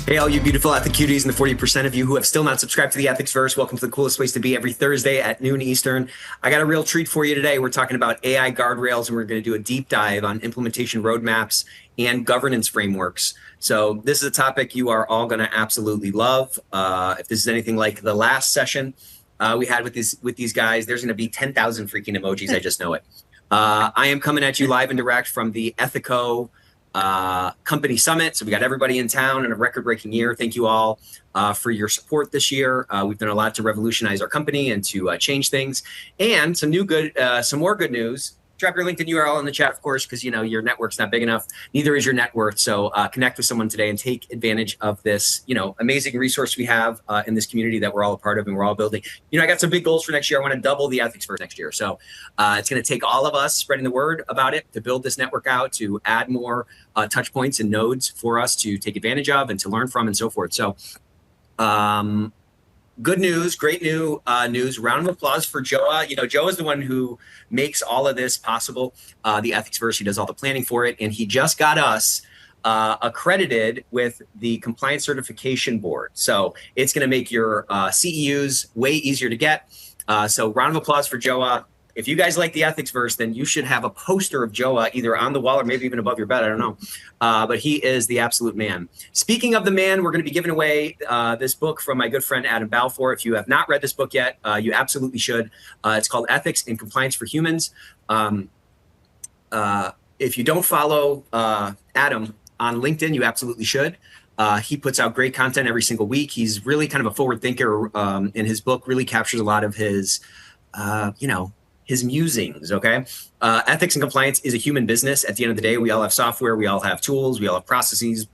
Hey, all you beautiful ethic cuties and the 40% of you who have still not subscribed to the Ethicsverse, welcome to the coolest place to be every Thursday at noon Eastern. I got a real treat for you today. We're talking about AI guardrails, and we're going to do a deep dive on implementation roadmaps and governance frameworks. So this is a topic you are all going to absolutely love. If this is anything like the last session we had with these guys, there's going to be 10,000 freaking emojis. I just know it. I am coming at you live and direct from the Ethico Company Summit. So we got everybody in town in a record-breaking year. Thank you all for your support this year. We've done a lot to revolutionize our company and to change things. And some more good news. Drop your LinkedIn URL in the chat, of course, because your network's not big enough. Neither is your net worth. So connect with someone today and take advantage of this, amazing resource we have in this community that we're all a part of and we're all building. I got some big goals for next year. I want to double the Ethicsverse next year. So it's going to take all of us spreading the word about it to build this network out, to add more touch points and nodes for us to take advantage of and to learn from and so forth. So good news, great new news. Round of applause for Joa. Joa is the one who makes all of this possible. The Ethicsverse, he does all the planning for it, and he just got us accredited with the Compliance Certification Board. So it's going to make your CEUs way easier to get. So round of applause for Joa. If you guys like the Ethicsverse, then you should have a poster of Joa either on the wall or maybe even above your bed. I don't know. But he is the absolute man. Speaking of the man, we're going to be giving away this book from my good friend Adam Balfour. If you have not read this book yet, you absolutely should. It's called Ethics and Compliance for Humans. If you don't follow Adam on LinkedIn, you absolutely should. He puts out great content every single week. He's really kind of a forward thinker, and his book really captures a lot of his, his musings, okay? Ethics and compliance is a human business. At the end of the day, we all have software, we all have tools, we all have processes,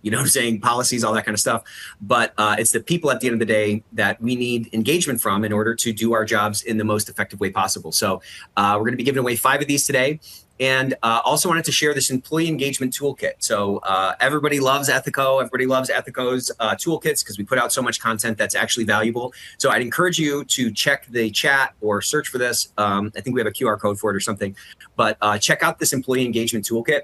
policies, all that kind of stuff. But it's the people at the end of the day that we need engagement from in order to do our jobs in the most effective way possible. So we're gonna be giving away 5 of these today. And also wanted to share this employee engagement toolkit. So everybody loves Ethico. Everybody loves Ethico's toolkits because we put out so much content that's actually valuable. So I'd encourage you to check the chat or search for this. I think we have a QR code for it or something. But check out this employee engagement toolkit.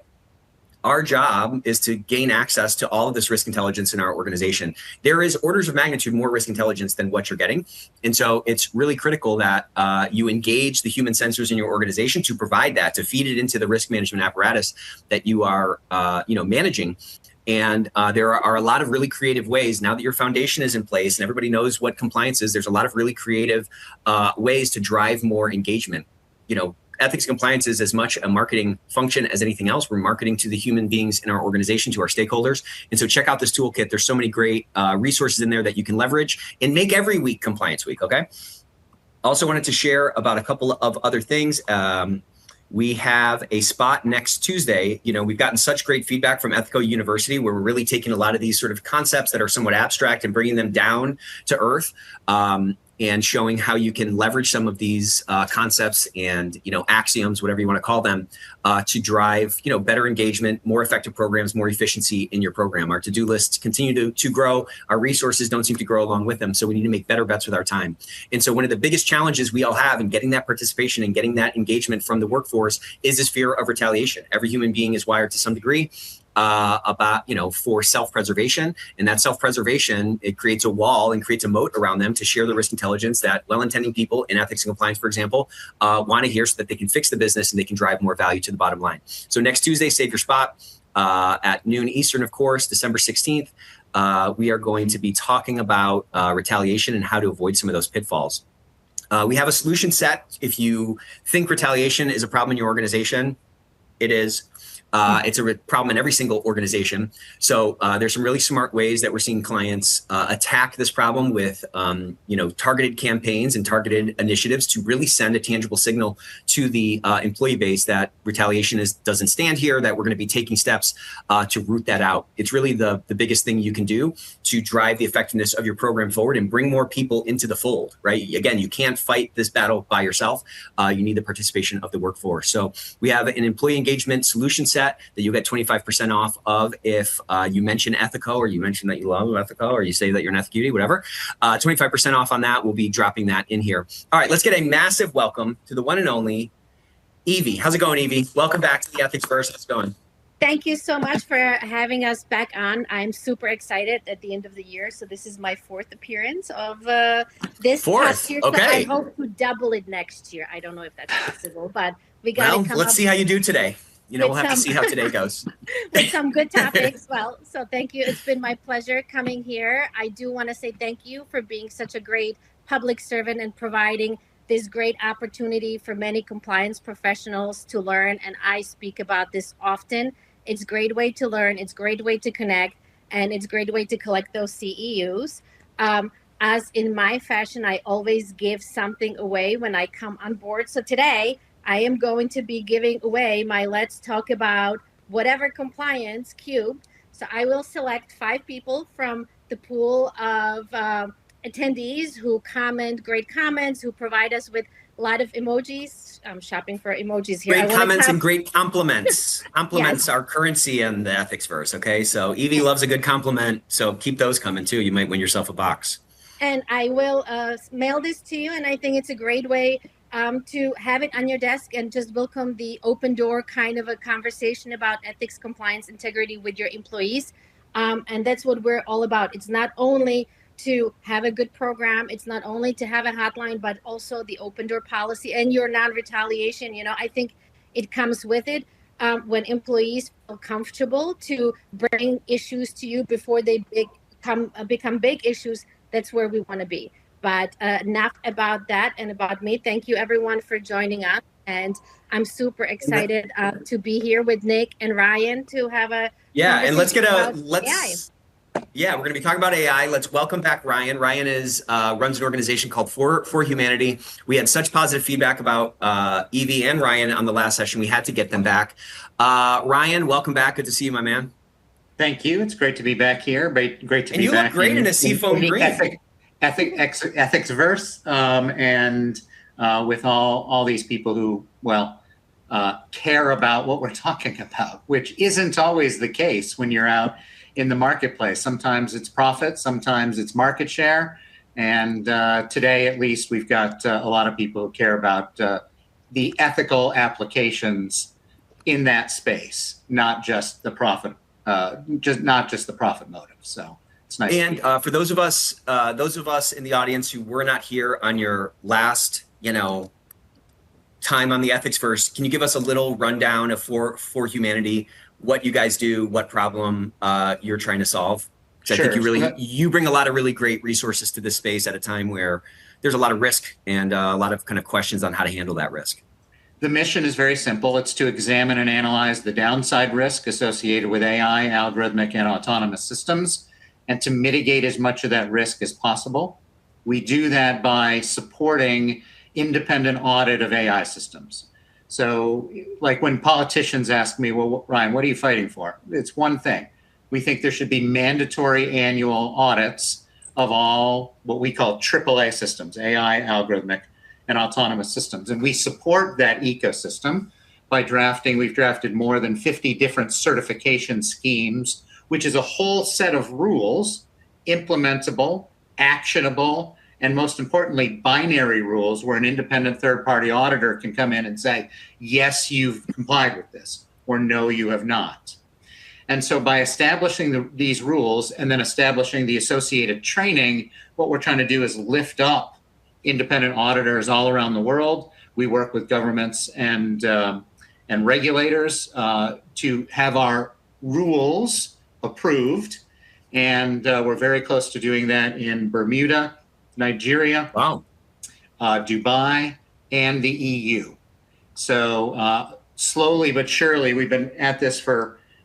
Our job is to gain access to all of this risk intelligence in our organization. There is orders of magnitude more risk intelligence than what you're getting. And so it's really critical that you engage the human sensors in your organization to provide that, to feed it into the risk management apparatus that you are managing. And there are a lot of really creative ways now that your foundation is in place and everybody knows what compliance is. There's a lot of really creative ways to drive more engagement. Ethics and compliance is as much a marketing function as anything else. We're marketing to the human beings in our organization, to our stakeholders. And so check out this toolkit. There's so many great resources in there that you can leverage and make every week Compliance Week, okay? Also wanted to share about a couple of other things. We have a spot next Tuesday. We've gotten such great feedback from Ethico University where we're really taking a lot of these sort of concepts that are somewhat abstract and bringing them down to earth. And showing how you can leverage some of these concepts and axioms, whatever you want to call them, to drive better engagement, more effective programs, more efficiency in your program. Our to-do lists continue to grow. Our resources don't seem to grow along with them, so we need to make better bets with our time. And so one of the biggest challenges we all have in getting that participation and getting that engagement from the workforce is this fear of retaliation. Every human being is wired to some degree for self-preservation, and that self-preservation, it creates a wall and creates a moat around them to share the risk intelligence that well-intending people in ethics and compliance, for example, want to hear so that they can fix the business and they can drive more value to the bottom line. So next Tuesday, save your spot at noon Eastern, of course, December 16th. We are going to be talking about retaliation and how to avoid some of those pitfalls. We have a solution set. If you think retaliation is a problem in your organization, it is. It's a problem in every single organization. So there's some really smart ways that we're seeing clients attack this problem with, targeted campaigns and targeted initiatives to really send a tangible signal to the employee base that retaliation doesn't stand here, that we're going to be taking steps to root that out. It's really the biggest thing you can do to drive the effectiveness of your program forward and bring more people into the fold, right? Again, you can't fight this battle by yourself. You need the participation of the workforce. So we have an employee engagement solution set that you'll get 25% off of if you mention Ethico, or you mention that you love Ethico, or you say that you're an Ethicutie, whatever. 25% off on that. We'll be dropping that in here. All right, let's get a massive welcome to the one and only Evie. How's it going, Evie? Welcome back to the Ethicsverse. How's it going? Thank you so much for having us back on. I'm super excited at the end of the year. So this is my fourth appearance of this past year. Okay. So I hope to double it next year. I don't know if that's possible, but we got to come up. Let's see how you do today. We'll have to see how today goes. With some good topics. Well, so thank you. It's been my pleasure coming here. I do want to say thank you for being such a great public servant and providing this great opportunity for many compliance professionals to learn. And I speak about this often. It's a great way to learn. It's a great way to connect. And it's a great way to collect those CEUs. As in my fashion, I always give something away when I come on board. So today, I am going to be giving away my Let's Talk About Whatever Compliance cube. So I will select 5 people from the pool of attendees who comment great comments, who provide us with a lot of emojis. I'm shopping for emojis here. Great comments and great compliments. Compliments are currency in the Ethicsverse, okay? So Evie loves a good compliment, so keep those coming too. You might win yourself a box. And I will mail this to you, and I think it's a great way to have it on your desk and just welcome the open door kind of a conversation about ethics, compliance, integrity with your employees. And that's what we're all about. It's not only to have a good program, it's not only to have a hotline, but also the open door policy and your non-retaliation. I think it comes with it when employees feel comfortable to bring issues to you before they become big issues. That's where we want to be. But enough about that and about me. Thank you, everyone, for joining us. And I'm super excited to be here with Nick and Ryan to have a and let's AI. Yeah, we're going to be talking about AI. Let's welcome back Ryan. Ryan runs an organization called ForHumanity. We had such positive feedback about Evie and Ryan on the last session. We had to get them back. Ryan, welcome back. Good to see you, my man. Thank you. It's great to be back here. Great to be back. And you look great in a seafoam green. Ethicsverse, and with all these people who, care about what we're talking about, which isn't always the case when you're out in the marketplace. Sometimes it's profit, sometimes it's market share. And today, at least, we've got a lot of people who care about the ethical applications in that space, not just the profit, not just the profit motive. So it's nice. And for those of us in the audience who were not here on your last, time on the Ethicsverse, can you give us a little rundown of ForHumanity, what you guys do, what problem you're trying to solve? Sure. I think you bring a lot of really great resources to this space at a time where there's a lot of risk and a lot of kind of questions on how to handle that risk. The mission is very simple. It's to examine and analyze the downside risk associated with AI, algorithmic, and autonomous systems, and to mitigate as much of that risk as possible. We do that by supporting independent audit of AI systems. So like when politicians ask me, well, Ryan, what are you fighting for? It's one thing. We think there should be mandatory annual audits of all what we call AAA systems, AI, algorithmic, and autonomous systems. And we support that ecosystem by we've drafted more than 50 different certification schemes, which is a whole set of rules, implementable, actionable, and most importantly, binary rules where an independent third-party auditor can come in and say, yes, you've complied with this, or no, you have not. And so by establishing these rules and then establishing the associated training, what we're trying to do is lift up independent auditors all around the world. We work with governments and regulators to have our rules approved. And we're very close to doing that in Bermuda, Nigeria, Dubai, and the EU. So slowly but surely, we've been at this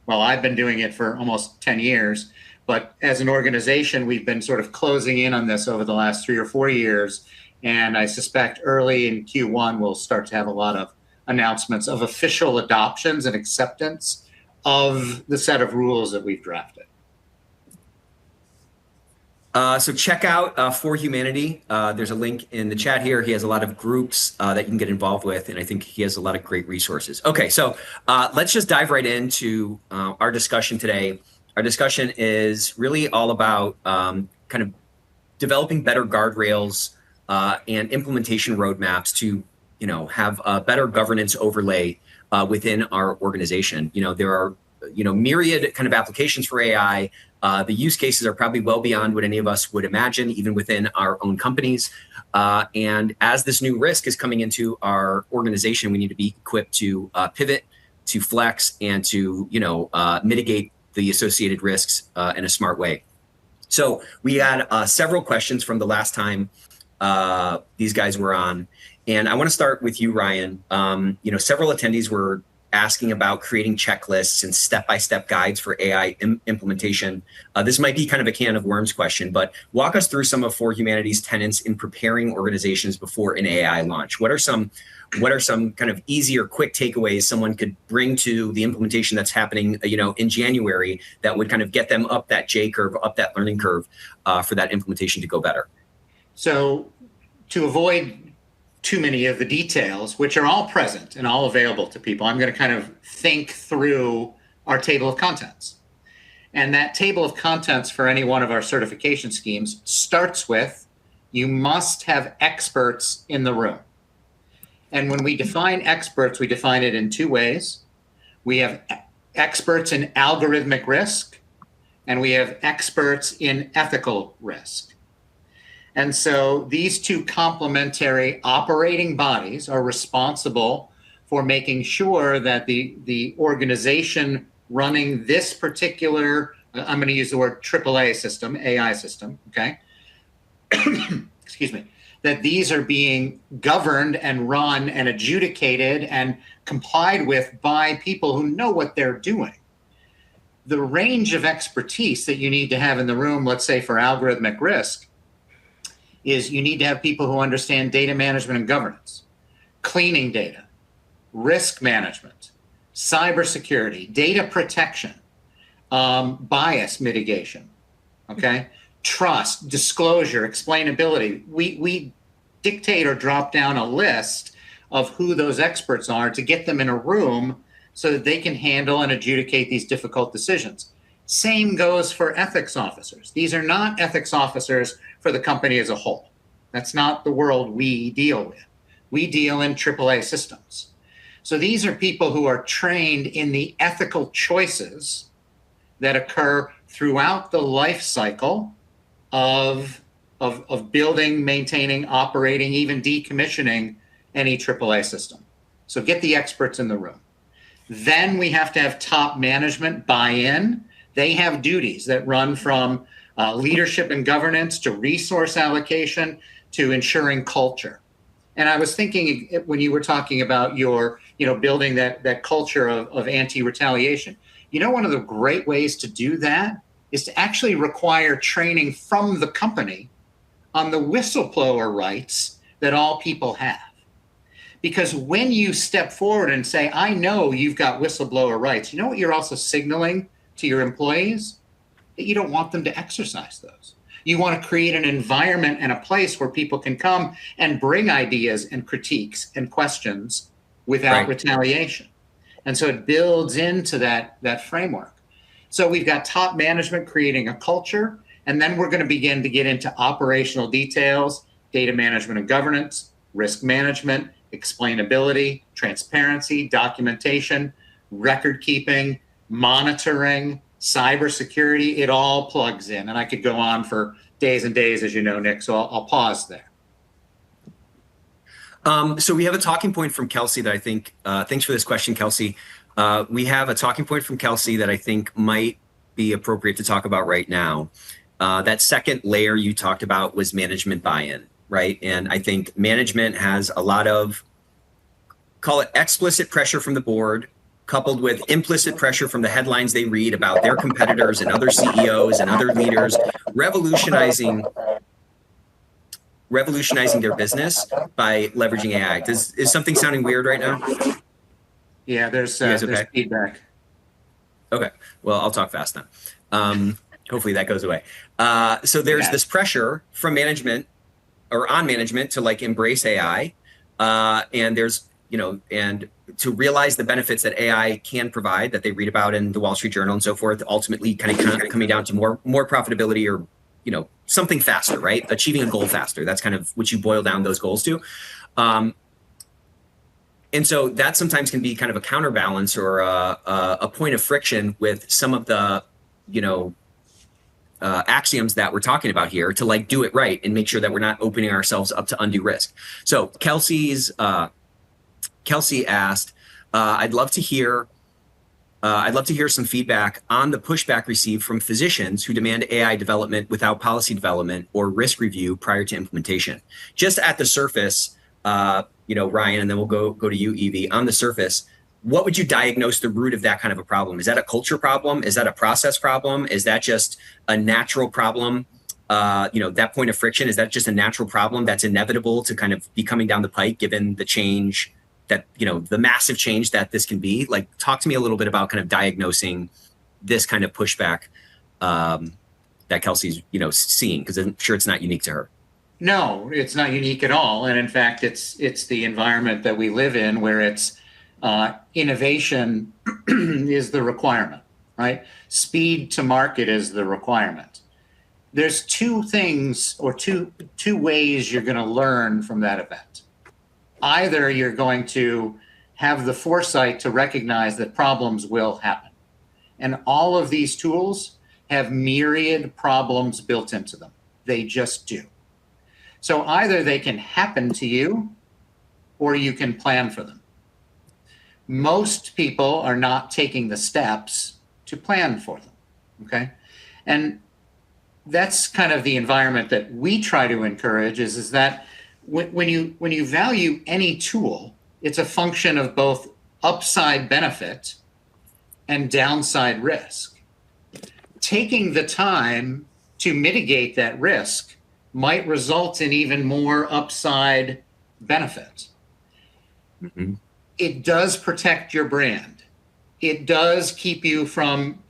I've been doing it for almost 10 years. But as an organization, we've been sort of closing in on this over the last 3 or 4 years. And I suspect early in Q1, we'll start to have a lot of announcements of official adoptions and acceptance of the set of rules that we've drafted. So check out ForHumanity. There's a link in the chat here. He has a lot of groups that you can get involved with, and I think he has a lot of great resources. Okay, so let's just dive right into our discussion today. Our discussion is really all about kind of developing better guardrails and implementation roadmaps to, have a better governance overlay within our organization. There are myriad kind of applications for AI. The use cases are probably well beyond what any of us would imagine, even within our own companies. And as this new risk is coming into our organization, we need to be equipped to pivot, to flex, and to mitigate the associated risks in a smart way. So we had several questions from the last time these guys were on. And I want to start with you, Ryan. Several attendees were asking about creating checklists and step-by-step guides for AI implementation. This might be kind of a can of worms question, but walk us through some of ForHumanity's tenets in preparing organizations before an AI launch. What are some kind of easy or quick takeaways someone could bring to the implementation that's happening, in January that would kind of get them up that J curve, up that learning curve for that implementation to go better? So to avoid too many of the details, which are all present and all available to people, I'm going to kind of think through our table of contents. And that table of contents for any one of our certification schemes starts with, you must have experts in the room. And when we define experts, we define it in two ways. We have experts in algorithmic risk, and we have experts in ethical risk. And so these two complementary operating bodies are responsible for making sure that the organization running this particular, I'm going to use the word AAA system, AI system, okay? Excuse me, that these are being governed and run and adjudicated and complied with by people who know what they're doing. The range of expertise that you need to have in the room, let's say for algorithmic risk, is you need to have people who understand data management and governance, cleaning data, risk management, cybersecurity, data protection, bias mitigation, okay? Trust, disclosure, explainability. We dictate or drop down a list of who those experts are to get them in a room so that they can handle and adjudicate these difficult decisions. Same goes for ethics officers. These are not ethics officers for the company as a whole. That's not the world we deal with. We deal in AAA systems. So these are people who are trained in the ethical choices that occur throughout the life cycle of building, maintaining, operating, even decommissioning any AAA system. So get the experts in the room. Then we have to have top management buy in. They have duties that run from leadership and governance to resource allocation to ensuring culture. And I was thinking when you were talking about your, building that culture of anti-retaliation, one of the great ways to do that is to actually require training from the company on the whistleblower rights that all people have. Because when you step forward and say, I know you've got whistleblower rights, you know what you're also signaling to your employees? That you don't want them to exercise those. You want to create an environment and a place where people can come and bring ideas and critiques and questions without retaliation. And so it builds into that framework. So we've got top management creating a culture, and then we're going to begin to get into operational details, data management and governance, risk management, explainability, transparency, documentation, record keeping, monitoring, cybersecurity. It all plugs in. And I could go on for days and days, as you know, Nick, so I'll pause there. So we have a talking point from Kelsey that I think, thanks for this question, Kelsey. We have a talking point from Kelsey that I think might be appropriate to talk about right now. That second layer you talked about was management buy-in, right? And I think management has a lot of, call it explicit pressure from the board, coupled with implicit pressure from the headlines they read about their competitors and other CEOs and other leaders revolutionizing their business by leveraging AI. Is something sounding weird right now? Yeah, there's feedback. Okay, well, I'll talk fast then. Hopefully that goes away. So there's this pressure from management or on management to embrace AI. And there's, and to realize the benefits that AI can provide that they read about in the Wall Street Journal and so forth, ultimately kind of coming down to more profitability or, something faster, right? Achieving a goal faster. That's kind of what you boil down those goals to. And so that sometimes can be kind of a counterbalance or a point of friction with some of the, axioms that we're talking about here to like do it right and make sure that we're not opening ourselves up to undue risk. So Kelsey asked, I'd love to hear some feedback on the pushback received from physicians who demand AI development without policy development or risk review prior to implementation. Just at the surface, Ryan, and then we'll go to you, Evie. On the surface, what would you diagnose the root of that kind of a problem? Is that a culture problem? Is that a process problem? Is that just a natural problem? That point of friction, is that just a natural problem that's inevitable to kind of be coming down the pike given the change that, the massive change that this can be? Like, talk to me a little bit about kind of diagnosing this kind of pushback that Kelsey's, seeing, because I'm sure it's not unique to her. No, it's not unique at all. And in fact, it's the environment that we live in where it's innovation is the requirement, right? Speed to market is the requirement. There's two things or two ways you're going to learn from that event. Either you're going to have the foresight to recognize that problems will happen. And all of these tools have myriad problems built into them. They just do. So either they can happen to you or you can plan for them. Most people are not taking the steps to plan for them, okay? And that's kind of the environment that we try to encourage is that when you value any tool, it's a function of both upside benefit and downside risk. Taking the time to mitigate that risk might result in even more upside benefit. Mm-hmm. It does protect your brand. It does keep you from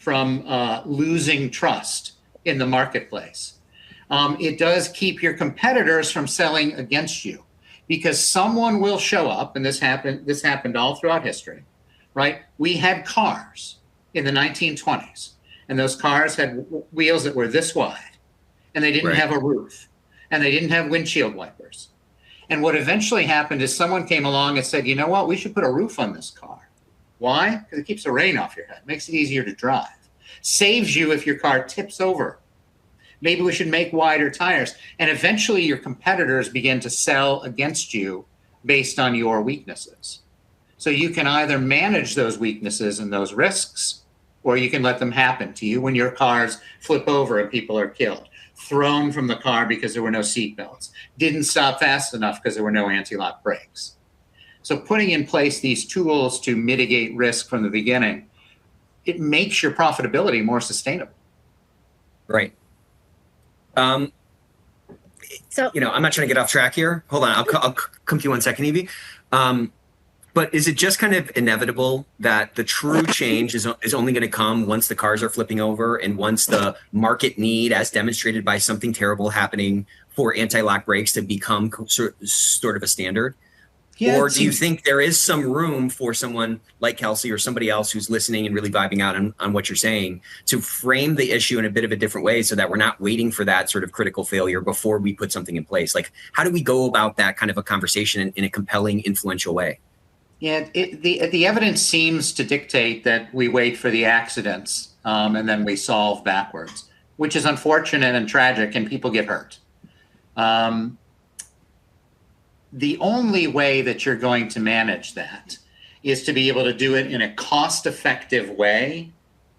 losing trust in the marketplace. It does keep your competitors from selling against you, because someone will show up, and this happened all throughout history, right? We had cars in the 1920s, and those cars had wheels that were this wide, and they didn't have a roof, and they didn't have windshield wipers. And what eventually happened is someone came along and said, you know what, we should put a roof on this car. Why? Because it keeps the rain off your head, makes it easier to drive, saves you if your car tips over. Maybe we should make wider tires. And eventually your competitors begin to sell against you based on your weaknesses. So you can either manage those weaknesses and those risks, or you can let them happen to you when your cars flip over and people are killed, thrown from the car because there were no seatbelts, didn't stop fast enough because there were no anti-lock brakes. So putting in place these tools to mitigate risk from the beginning, it makes your profitability more sustainable. Right. So, I'm not trying to get off track here. Hold on. I'll come to you 1 second, Evie. But is it just kind of inevitable that the true change is only going to come once the cars are flipping over and once the market need, as demonstrated by something terrible happening, for anti-lock brakes to become sort of a standard? Yeah, or do you think there is some room for someone like Kelsey or somebody else who's listening and really vibing out on what you're saying to frame the issue in a bit of a different way so that we're not waiting for that sort of critical failure before we put something in place? Like, how do we go about that kind of a conversation in a compelling, influential way? Yeah, the evidence seems to dictate that we wait for the accidents and then we solve backwards, which is unfortunate and tragic, and people get hurt. The only way that you're going to manage that is to be able to do it in a cost-effective way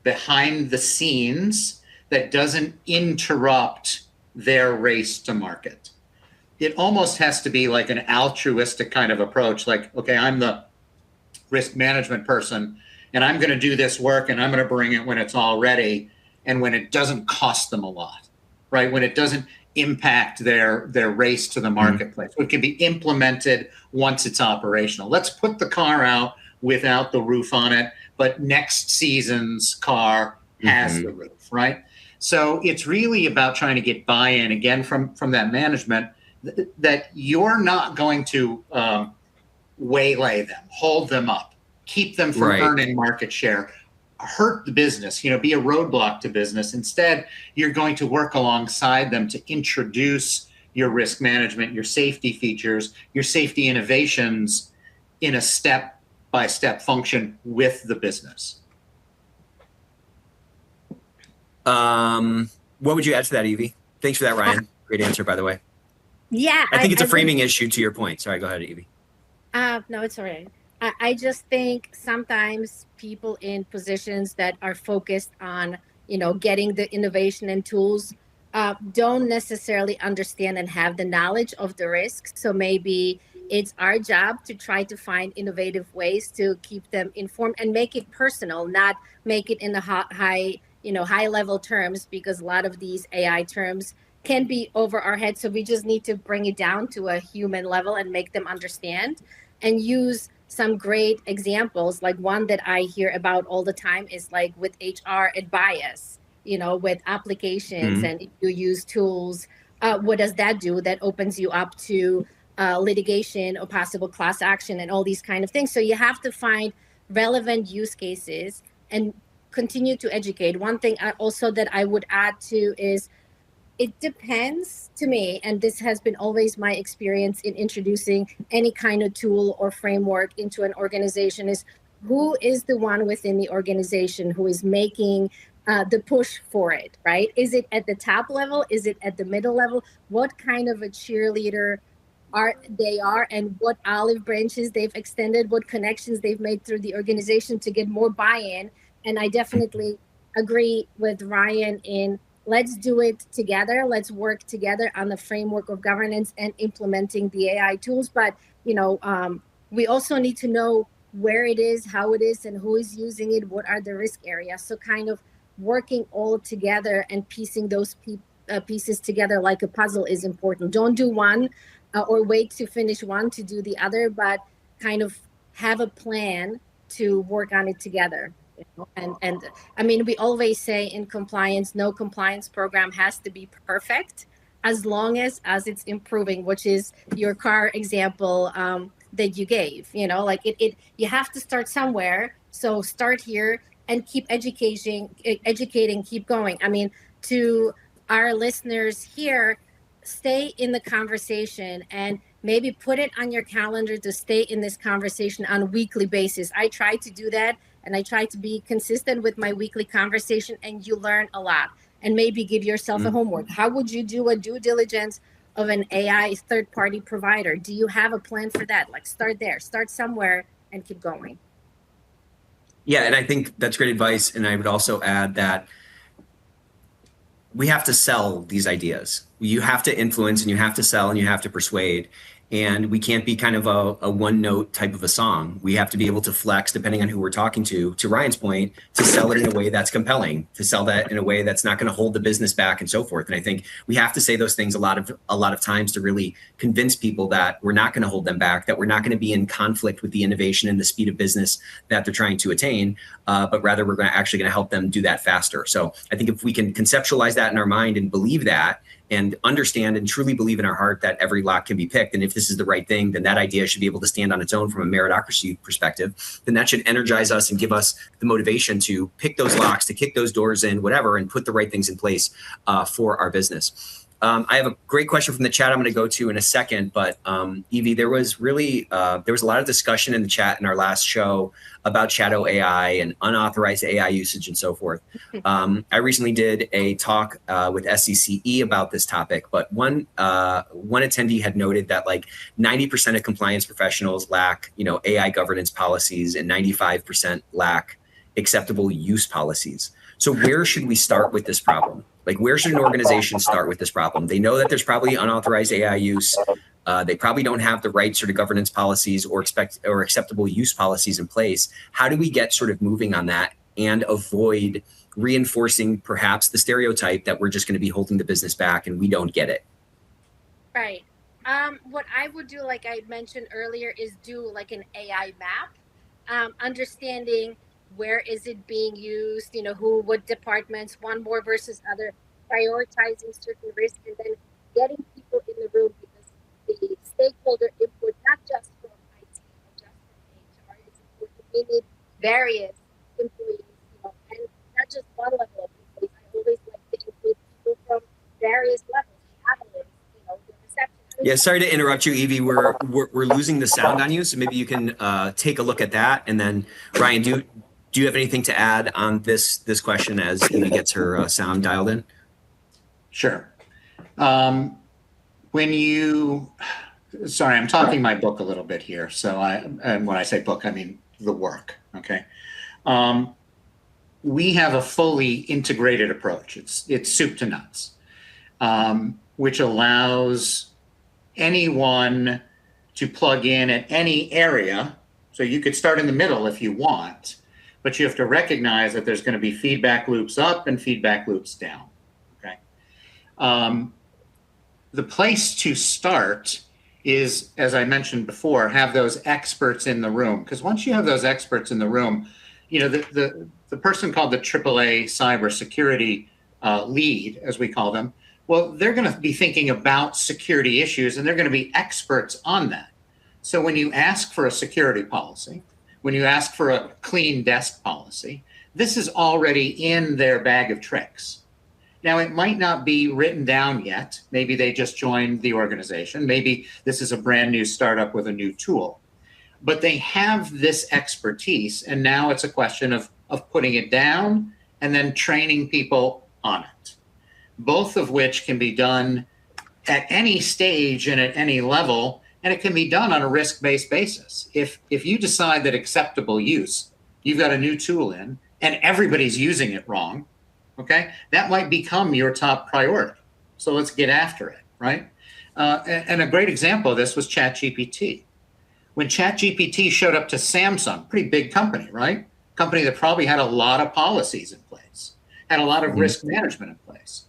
behind the scenes that doesn't interrupt their race to market. It almost has to be like an altruistic kind of approach, like, okay, I'm the risk management person, and I'm going to do this work, and I'm going to bring it when it's all ready, and when it doesn't cost them a lot, right? When it doesn't impact their race to the marketplace. It can be implemented once it's operational. Let's put the car out without the roof on it, but next season's car has the roof, right? So it's really about trying to get buy-in, again, from that management, that you're not going to waylay them, hold them up, keep them from earning market share, hurt the business, be a roadblock to business. Instead, you're going to work alongside them to introduce your risk management, your safety features, your safety innovations in a step-by-step function with the business. What would you add to that, Evie? Thanks for that, Ryan. Great answer, by the way. Yeah, I think it's a framing issue to your point. Sorry, go ahead, Evie. No, it's all right. I just think sometimes people in positions that are focused on, getting the innovation and tools don't necessarily understand and have the knowledge of the risks. So maybe it's our job to try to find innovative ways to keep them informed and make it personal, not make it in the high level terms, because a lot of these AI terms can be over our heads. So we just need to bring it down to a human level and make them understand, and use some great examples. Like one that I hear about all the time is like with HR advice, with applications. And if you use tools, what does that do? That opens you up to litigation or possible class action and all these kind of things. So you have to find relevant use cases and continue to educate. One thing also that I would add to is, it depends to me, and this has been always my experience in introducing any kind of tool or framework into an organization, is who is the one within the organization who is making the push for it, right? Is it at the top level? Is it at the middle level? What kind of a cheerleader they are, and what olive branches they've extended, what connections they've made through the organization to get more buy-in. And I definitely agree with Ryan in, let's do it together. Let's work together on the framework of governance and implementing the AI tools. But, we also need to know where it is, how it is, and who is using it. What are the risk areas? So kind of working all together and piecing those pieces together like a puzzle is important. Don't do one or wait to finish one to do the other, but kind of have a plan to work on it together. And I mean, we always say in compliance, no compliance program has to be perfect, as long as it's improving, which is your car example that you gave. Like you have to start somewhere. So start here and keep educating, keep going. I mean, to our listeners here, stay in the conversation and maybe put it on your calendar to stay in this conversation on a weekly basis. I try to do that, and I try to be consistent with my weekly conversation, and you learn a lot. And maybe give yourself a homework. How would you do a due diligence of an AI third-party provider? Do you have a plan for that? Like, start there, start somewhere, and keep going. Yeah, and I think that's great advice. And I would also add that we have to sell these ideas. You have to influence, and you have to sell, and you have to persuade. And we can't be kind of a one note type of a song. We have to be able to flex depending on who we're talking to Ryan's point, to sell it in a way that's compelling, to sell that in a way that's not going to hold the business back and so forth. And I think we have to say those things a lot of times to really convince people that we're not going to hold them back, that we're not going to be in conflict with the innovation and the speed of business that they're trying to attain, but rather we're actually going to help them do that faster. So I think if we can conceptualize that in our mind and believe that, and understand and truly believe in our heart that every lock can be picked, and if this is the right thing, then that idea should be able to stand on its own from a meritocracy perspective, then that should energize us and give us the motivation to pick those locks, to kick those doors in, whatever, and put the right things in place for our business. I have a great question from the chat I'm going to go to in a second, but Evie, there was a lot of discussion in the chat in our last show about shadow AI and unauthorized AI usage and so forth. I recently did a talk with SCCE about this topic, but one attendee had noted that like 90% of compliance professionals lack, AI governance policies, and 95% lack acceptable use policies. So where should we start with this problem? Like, where should an organization start with this problem? They know that there's probably unauthorized AI use. They probably don't have the right sort of governance policies or acceptable use policies in place. How do we get sort of moving on that and avoid reinforcing perhaps the stereotype that we're just going to be holding the business back and we don't get it? Right. What I would do, like I mentioned earlier, is do like an AI map, understanding where is it being used, what departments, one more versus other, prioritizing certain risks, and then getting people in the room, because the stakeholder input, not just from IT or just from HR, is important. We need various employees, and not just one level of employees. I always like to include people from various levels, the analysts, the reception. Yeah, sorry to interrupt you, Evie. We're losing the sound on you, so maybe you can take a look at that. And then, Ryan, do you have anything to add on this question as Evie gets her sound dialed in? Sure. Sorry, I'm talking my book a little bit here. And when I say book, I mean the work. Okay. We have a fully integrated approach. It's soup to nuts, which allows anyone to plug in at any area. So you could start in the middle if you want, but you have to recognize that there's going to be feedback loops up and feedback loops down. Okay. The place to start is, as I mentioned before, have those experts in the room. Because once you have those experts in the room, the person called the AAA cybersecurity lead, as we call them, well, they're going to be thinking about security issues, and they're going to be experts on that. So when you ask for a security policy, when you ask for a clean desk policy, this is already in their bag of tricks. Now, it might not be written down yet. Maybe they just joined the organization. Maybe this is a brand new startup with a new tool. But they have this expertise, and now it's a question of putting it down and then training people on it, both of which can be done at any stage and at any level, and it can be done on a risk-based basis. If you decide that acceptable use, you've got a new tool in, and everybody's using it wrong, okay, that might become your top priority. So let's get after it, right? And a great example of this was ChatGPT. When ChatGPT showed up to Samsung, pretty big company, right? Company that probably had a lot of policies in place, had a lot of risk management in place.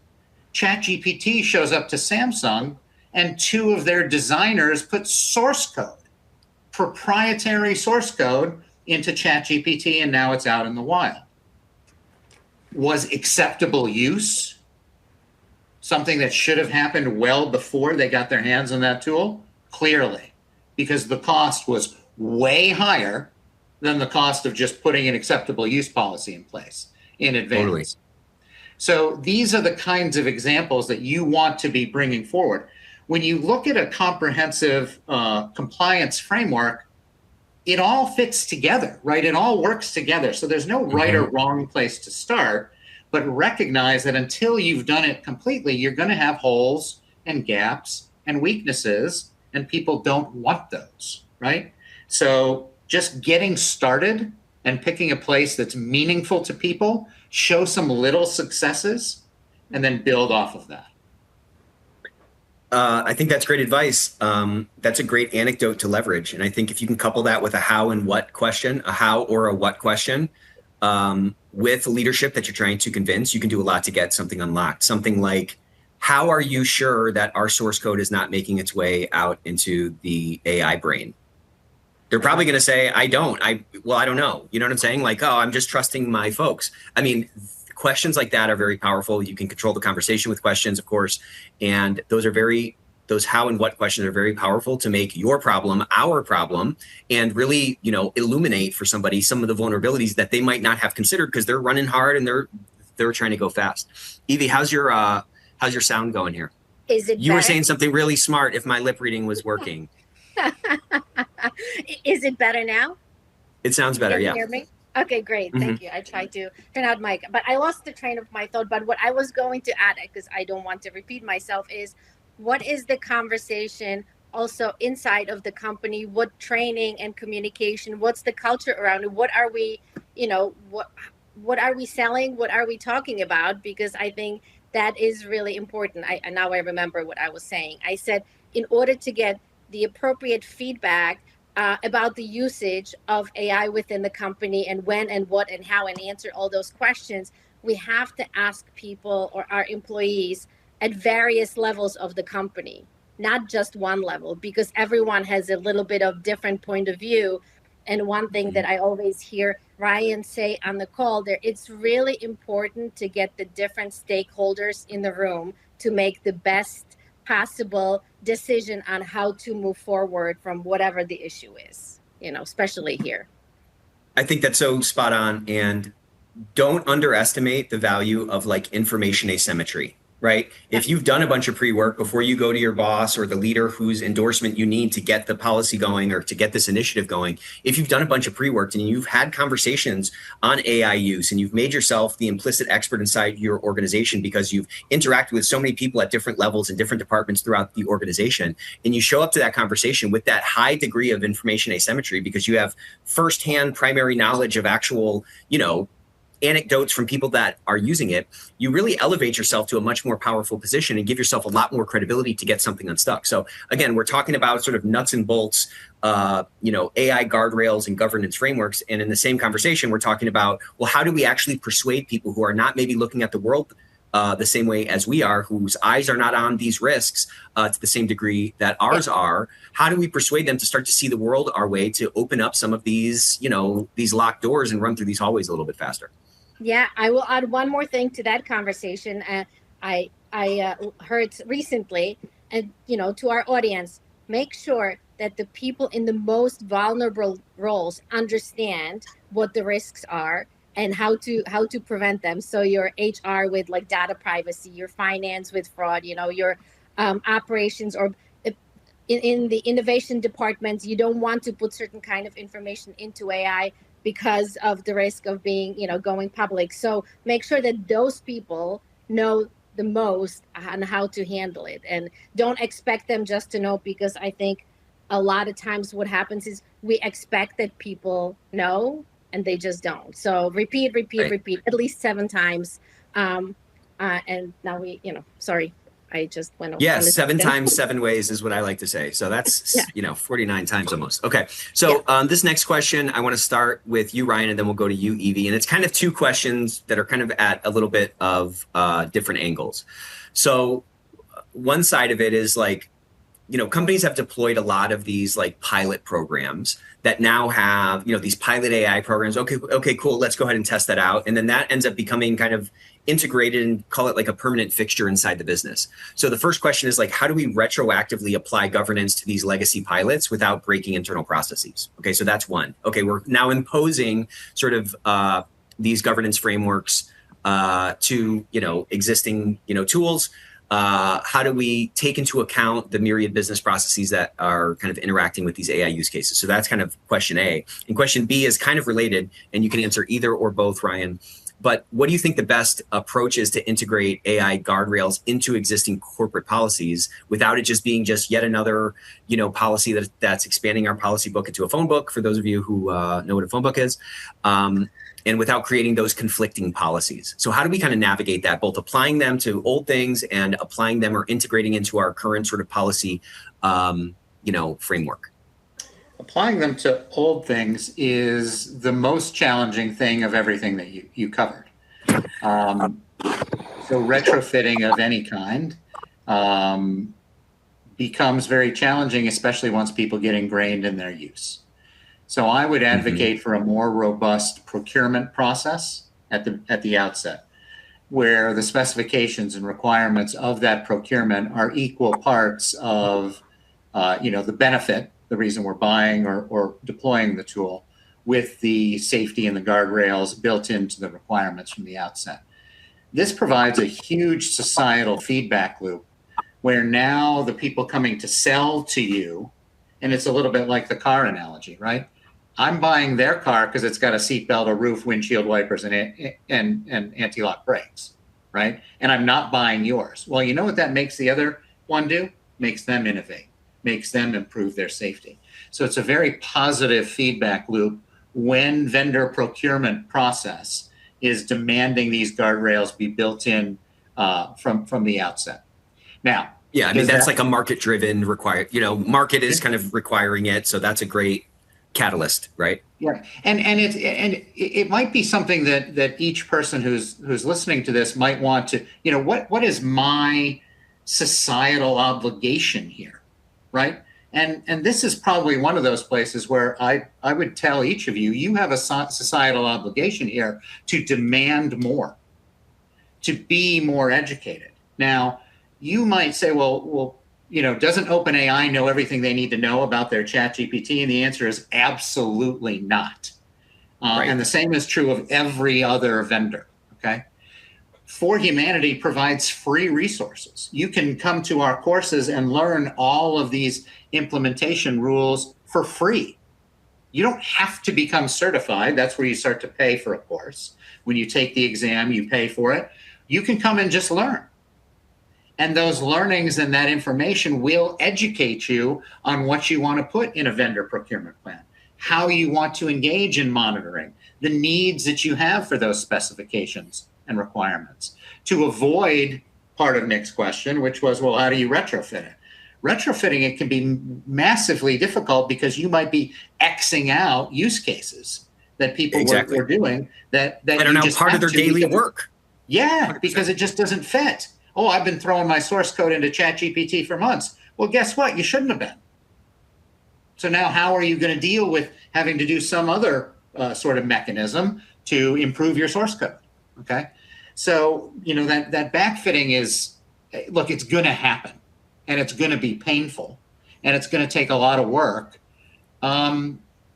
ChatGPT shows up to Samsung, and two of their designers put source code, proprietary source code, into ChatGPT, and now it's out in the wild. Was acceptable use something that should have happened well before they got their hands on that tool? Clearly, because the cost was way higher than the cost of just putting an acceptable use policy in place in advance. Totally. So these are the kinds of examples that you want to be bringing forward. When you look at a comprehensive compliance framework, it all fits together, right? It all works together. So there's no right or wrong place to start, but recognize that until you've done it completely, you're going to have holes and gaps and weaknesses, and people don't want those, right? So just getting started and picking a place that's meaningful to people, show some little successes, and then build off of that. I think that's great advice. That's a great anecdote to leverage. And I think if you can couple that with a how and what question, a how or a what question, with leadership that you're trying to convince, you can do a lot to get something unlocked. Something like, how are you sure that our source code is not making its way out into the AI brain? They're probably going to say, I don't know. You know what I'm saying? Like, oh, I'm just trusting my folks. I mean, questions like that are very powerful. You can control the conversation with questions, of course. And those how and what questions are very powerful to make your problem our problem, and really, illuminate for somebody some of the vulnerabilities that they might not have considered because they're running hard and they're trying to go fast. Evie, how's your sound going here? Is it You better? were saying something really smart if my lip reading was working. Is it better now? It sounds better, Can you yeah. hear me? Okay, great. Thank you. I tried to turn out mic, but I lost the train of my thought. But what I was going to add, because I don't want to repeat myself, is what is the conversation also inside of the company? What training and communication? What's the culture around it? What are we, what are we selling? What are we talking about? Because I think that is really important. Now I remember what I was saying. I said, in order to get the appropriate feedback about the usage of AI within the company, and when and what and how, and answer all those questions, we have to ask people or our employees at various levels of the company, not just one level, because everyone has a little bit of different point of view. And one thing that I always hear Ryan say on the call there, it's really important to get the different stakeholders in the room to make the best possible decision on how to move forward from whatever the issue is, especially here. I think that's so spot on. And don't underestimate the value of information asymmetry. right? If you've done a bunch of pre-work before you go to your boss or the leader whose endorsement you need to get the policy going or to get this initiative going, if you've done a bunch of pre-work and you've had conversations on AI use and you've made yourself the implicit expert inside your organization because you've interacted with so many people at different levels and different departments throughout the organization, and you show up to that conversation with that high degree of information asymmetry because you have firsthand primary knowledge of actual, anecdotes from people that are using it, you really elevate yourself to a much more powerful position and give yourself a lot more credibility to get something unstuck. So again, we're talking about sort of nuts and bolts, AI guardrails and governance frameworks. And in the same conversation, we're talking about, well, how do we actually persuade people who are not maybe looking at the world the same way as we are, whose eyes are not on these risks to the same degree that ours are? How do we persuade them to start to see the world our way, to open up some of these, these locked doors and run through these hallways a little bit faster? Yeah, I will add one more thing to that conversation. I heard recently, and to our audience, make sure that the people in the most vulnerable roles understand what the risks are and how to prevent them. So your HR with like data privacy, your finance with fraud, your operations, or in the innovation departments, you don't want to put certain kind of information into AI because of the risk of being, going public. So make sure that those people know the most on how to handle it, and don't expect them just to know, because I think a lot of times what happens is we expect that people know and they just don't. So repeat at least 7 times. And now sorry, I just went over. Yeah, 7 times 7 ways is what I like to say. So that's, 49 times almost. Okay. So this next question, I want to start with you, Ryan, and then we'll go to you, Evie. And it's kind of 2 questions that are kind of at a little bit of different angles. So one side of it is like, companies have deployed a lot of these like pilot programs that now have, these pilot AI programs. Okay, cool. Let's go ahead and test that out. And then that ends up becoming kind of integrated and call it like a permanent fixture inside the business. So the first question is like, how do we retroactively apply governance to these legacy pilots without breaking internal processes? Okay, so that's one. Okay, we're now imposing sort of these governance frameworks to, existing, tools. How do we take into account the myriad business processes that are kind of interacting with these AI use cases? So that's kind of question A. And question B is kind of related, and you can answer either or both, Ryan. But what do you think the best approach is to integrate AI guardrails into existing corporate policies without it just being just yet another, policy that's expanding our policy book into a phone book, for those of you who know what a phone book is, and without creating those conflicting policies? So how do we kind of navigate that, both applying them to old things and applying them or integrating into our current sort of policy, framework? Applying them to old things is the most challenging thing of everything that you covered. So retrofitting of any kind becomes very challenging, especially once people get ingrained in their use. So I would advocate for a more robust procurement process at the outset, where the specifications and requirements of that procurement are equal parts of, the benefit, the reason we're buying or deploying the tool, with the safety and the guardrails built into the requirements from the outset. This provides a huge societal feedback loop where now the people coming to sell to you, and it's a little bit like the car analogy, right? I'm buying their car because it's got a seatbelt, a roof, windshield wipers, and anti-lock brakes, right? And I'm not buying yours. Well, you know what that makes the other one do? Makes them innovate, makes them improve their safety. So it's a very positive feedback loop when vendor procurement process is demanding these guardrails be built in from the outset. Now, yeah, I mean, that's like a market-driven market is kind of requiring it. So that's a great catalyst, right? Yeah, and it might be something that each person who's listening to this might want to, what is my societal obligation here, right? And this is probably one of those places where I would tell each of you, you have a societal obligation here to demand more, to be more educated. Now, you might say, well, doesn't OpenAI know everything they need to know about their ChatGPT? And the answer is absolutely not. Right. And the same is true of every other vendor, okay? ForHumanity provides free resources. You can come to our courses and learn all of these implementation rules for free. You don't have to become certified. That's where you start to pay for a course. When you take the exam, you pay for it. You can come and just learn. And those learnings and that information will educate you on what you want to put in a vendor procurement plan, how you want to engage in monitoring, the needs that you have for those specifications and requirements. To avoid part of Nick's question, which was, well, how do you retrofit it? Retrofitting it can be massively difficult because you might be Xing out use cases that people were doing that are now part of their daily work. Yeah, 100%. Because it just doesn't fit. Oh, I've been throwing my source code into ChatGPT for months. Well, guess what? You shouldn't have been. So now how are you going to deal with having to do some other sort of mechanism to improve your source code? Okay. So, that backfitting is, look, it's going to happen and it's going to be painful and it's going to take a lot of work.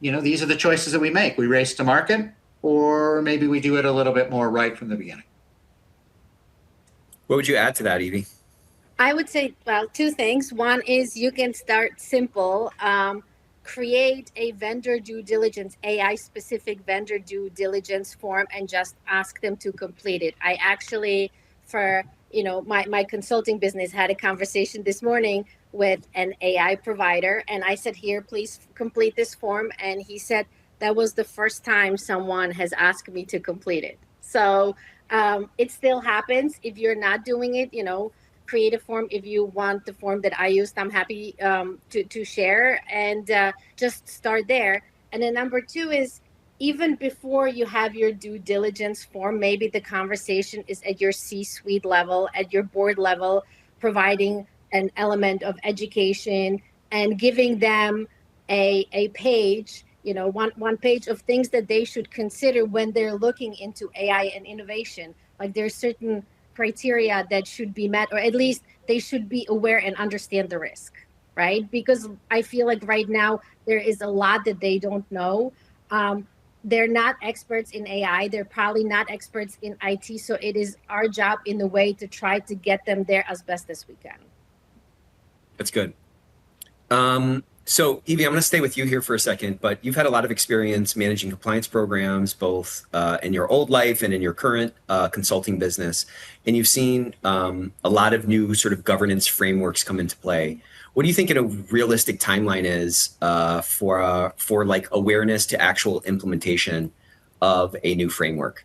These are the choices that we make. We race to market, or maybe we do it a little bit more right from the beginning. What would you add to that, Evie? I would say, well, two things. One is you can start simple. Create a vendor due diligence, AI-specific vendor due diligence form, and just ask them to complete it. I actually, for my consulting business, had a conversation this morning with an AI provider, and I said, here, please complete this form. And he said, that was the first time someone has asked me to complete it. So it still happens. If you're not doing it, create a form. If you want the form that I used, I'm happy to share, and just start there. And then number two is, even before you have your due diligence form, maybe the conversation is at your C-suite level, at your board level, providing an element of education and giving them a page, one page of things that they should consider when they're looking into AI and innovation. Like there's certain criteria that should be met, or at least they should be aware and understand the risk, right? Because I feel like right now there is a lot that they don't know. They're not experts in AI. They're probably not experts in IT. So it is our job in a way to try to get them there as best as we can. That's good. So Evie, I'm going to stay with you here for a second, but you've had a lot of experience managing compliance programs, both in your old life and in your current consulting business. And you've seen a lot of new sort of governance frameworks come into play. What do you think a realistic timeline is for like awareness to actual implementation of a new framework?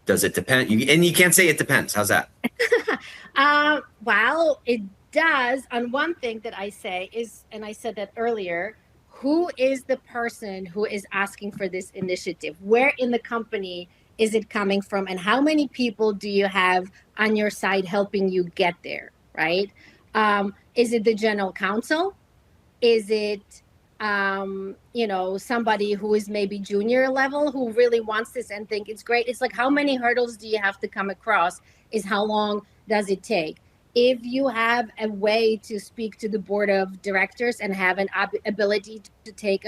Does it depend? And you can't say it depends. How's that? Well, it does. On one thing that I say is, and I said that earlier, who is the person who is asking for this initiative? Where in the company is it coming from? And how many people do you have on your side helping you get there, right? Is it the general counsel? Is it, somebody who is maybe junior level who really wants this and think it's great? It's like, how many hurdles do you have to come across? Is how long does it take? If you have a way to speak to the board of directors and have an ability to take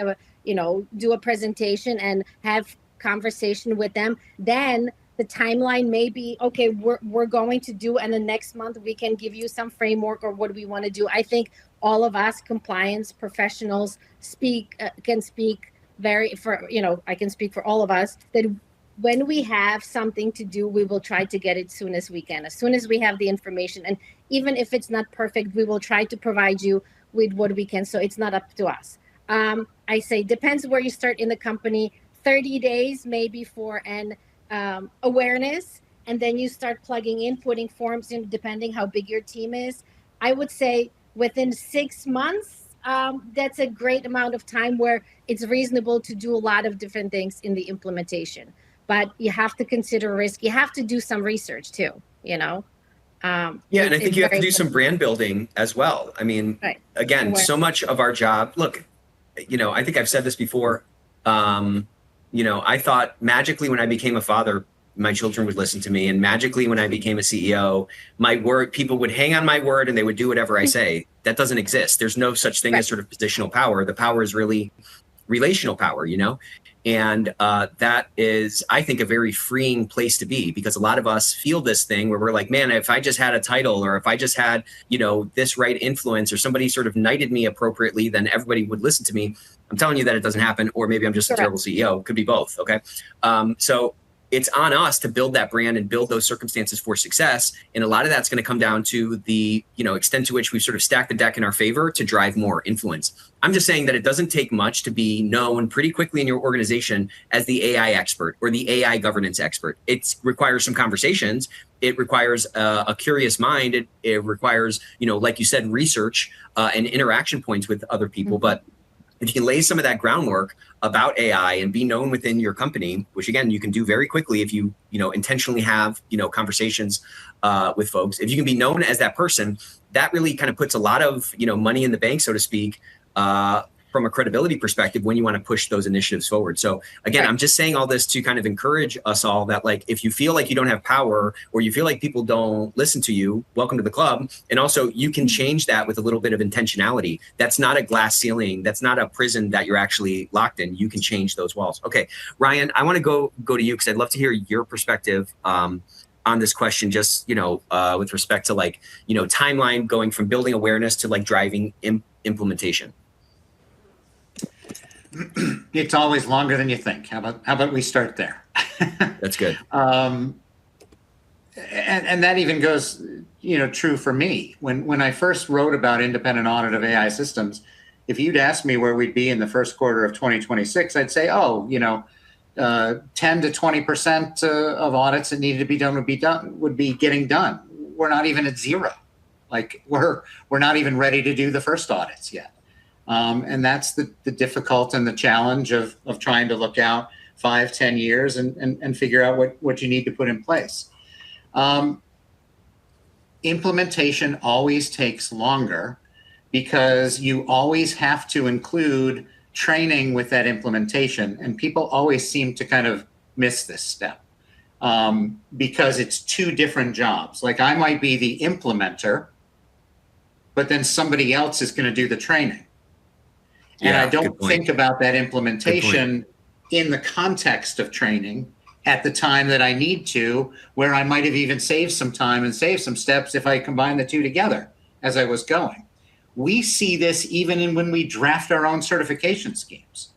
do a presentation and have conversation with them, then the timeline may be, okay, we're going to do, and the next month we can give you some framework or what we want to do. I think all of us compliance professionals can speak I can speak for all of us that when we have something to do, we will try to get it as soon as we can, as soon as we have the information. And even if it's not perfect, we will try to provide you with what we can. So it's not up to us. I say, depends where you start in the company, 30 days maybe for an awareness. And then you start plugging in, putting forms in, depending how big your team is. I would say within 6 months, that's a great amount of time where it's reasonable to do a lot of different things in the implementation. But you have to consider risk. You have to do some research too, and I think you have to do some brand building as well. I mean, right. Again, so much of our job, look, I think I've said this before. I thought magically when I became a father, my children would listen to me. And magically when I became a CEO, people would hang on my word and they would do whatever I say. That doesn't exist. There's no such thing as sort of positional power. The power is really relational power, And that is, I think, a very freeing place to be, because a lot of us feel this thing where we're like, man, if I just had a title, or if I just had, this right influence, or somebody sort of knighted me appropriately, then everybody would listen to me. I'm telling you that it doesn't happen, or maybe I'm just a terrible CEO. It could be both. Okay. So it's on us to build that brand and build those circumstances for success. And a lot of that's going to come down to the, extent to which we've sort of stacked the deck in our favor to drive more influence. I'm just saying that it doesn't take much to be known pretty quickly in your organization as the AI expert or the AI governance expert. It requires some conversations. It requires a curious mind. It requires, like you said, research and interaction points with other people. But if you can lay some of that groundwork about AI and be known within your company, which again, you can do very quickly if you, intentionally have, conversations with folks. If you can be known as that person, that really kind of puts a lot of, money in the bank, so to speak, from a credibility perspective when you want to push those initiatives forward. So again, I'm just saying all this to kind of encourage us all that, like, if you feel like you don't have power, or you feel like people don't listen to you, welcome to the club. And also you can change that with a little bit of intentionality. That's not a glass ceiling. That's not a prison that you're actually locked in. You can change those walls. Okay, Ryan, I want to go to you, because I'd love to hear your perspective on this question, just, with respect to timeline going from building awareness to driving implementation. It's always longer than you think. How about we start there? That's good. And that even goes, true for me. When I first wrote about independent audit of AI systems, if you'd asked me where we'd be in the first quarter of 2026, I'd say, 10 to 20% of audits that needed to be done would be getting done. We're not even at zero. We're not even ready to do the first audits yet. And that's the difficult and the challenge of trying to look out 5-10 years and figure out what you need to put in place. Implementation always takes longer, because you always have to include training with that implementation. And people always seem to kind of miss this step because it's two different jobs. I might be the implementer, but then somebody else is going to do the training. And I don't think about that implementation in the context of training at the time that I need to, where I might have even saved some time and saved some steps if I combine the two together as I was going. We see this even when we draft our own certification schemes.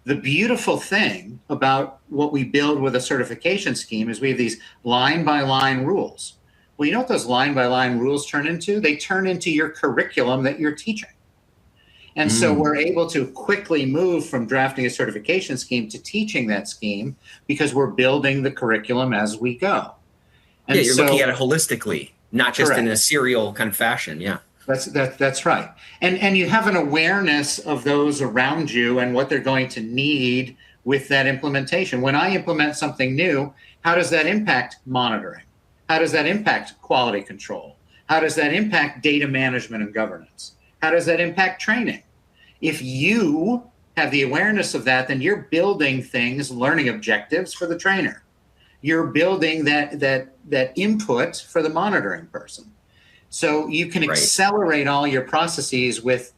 The beautiful thing about what we build with a certification scheme is we have these line-by-line rules. Well, you know what those line-by-line rules turn into? They turn into your curriculum that you're teaching. And so we're able to quickly move from drafting a certification scheme to teaching that scheme, because we're building the curriculum as we go. And you're looking at it holistically, not just in a serial kind of fashion. Yeah. That's right. And you have an awareness of those around you and what they're going to need with that implementation. When I implement something new, how does that impact monitoring? How does that impact quality control? How does that impact data management and governance? How does that impact training? If you have the awareness of that, then you're building things, learning objectives for the trainer. You're building that input for the monitoring person. So you can accelerate all your processes with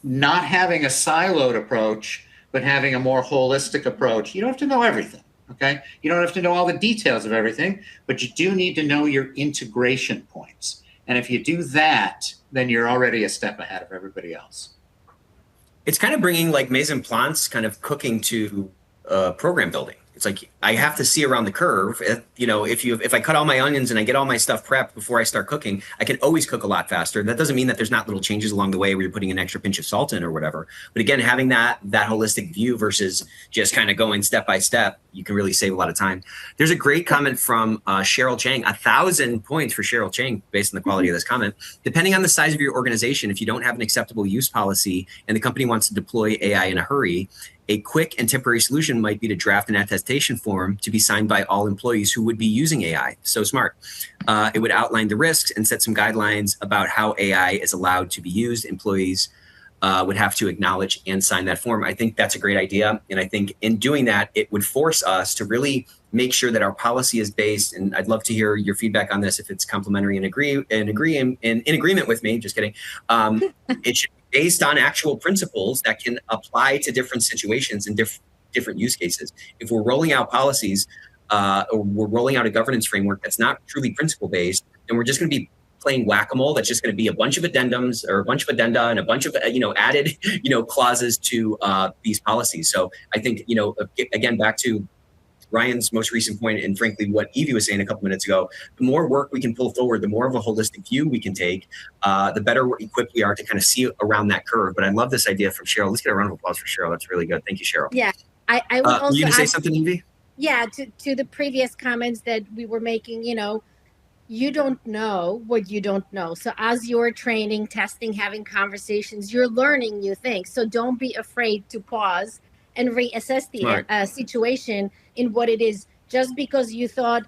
not having a siloed approach, but having a more holistic approach. You don't have to know everything, okay? You don't have to know all the details of everything, but you do need to know your integration points. And if you do that, then you're already a step ahead of everybody else. It's kind of bringing mise en place kind of cooking to program building. It's like, I have to see around the curve. If I cut all my onions and I get all my stuff prepped before I start cooking, I can always cook a lot faster. That doesn't mean that there's not little changes along the way where you're putting an extra pinch of salt in or whatever. But again, having that holistic view versus just kind of going step by step, you can really save a lot of time. There's a great comment from Cheryl Chang, 1,000 points for Cheryl Chang based on the quality of this comment. Depending on the size of your organization, if you don't have an acceptable use policy and the company wants to deploy AI in a hurry, a quick and temporary solution might be to draft an attestation form to be signed by all employees who would be using AI. So smart. It would outline the risks and set some guidelines about how AI is allowed to be used. Employees would have to acknowledge and sign that form. I think that's a great idea. And I think in doing that, it would force us to really make sure that our policy is based, and I'd love to hear your feedback on this if it's complementary and in agreement with me, just kidding. It should be based on actual principles that can apply to different situations and different use cases. If we're rolling out policies or we're rolling out a governance framework that's not truly principle-based, then we're just going to be playing whack-a-mole. That's just going to be a bunch of addendums or a bunch of addenda and a bunch of, added, clauses to these policies. So I think, again, back to Ryan's most recent point, and frankly, what Evie was saying a couple minutes ago, the more work we can pull forward, the more of a holistic view we can take, the better equipped we are to kind of see around that curve. But I love this idea from Cheryl. Let's get a round of applause for Cheryl. That's really good. Thank you, Cheryl. Yeah, I would also were you going to say something, Evie? Yeah, to the previous comments that we were making, you don't know what you don't know. So as you're training, testing, having conversations, you're learning new things. So don't be afraid to pause and reassess the situation in what it is. Just because you thought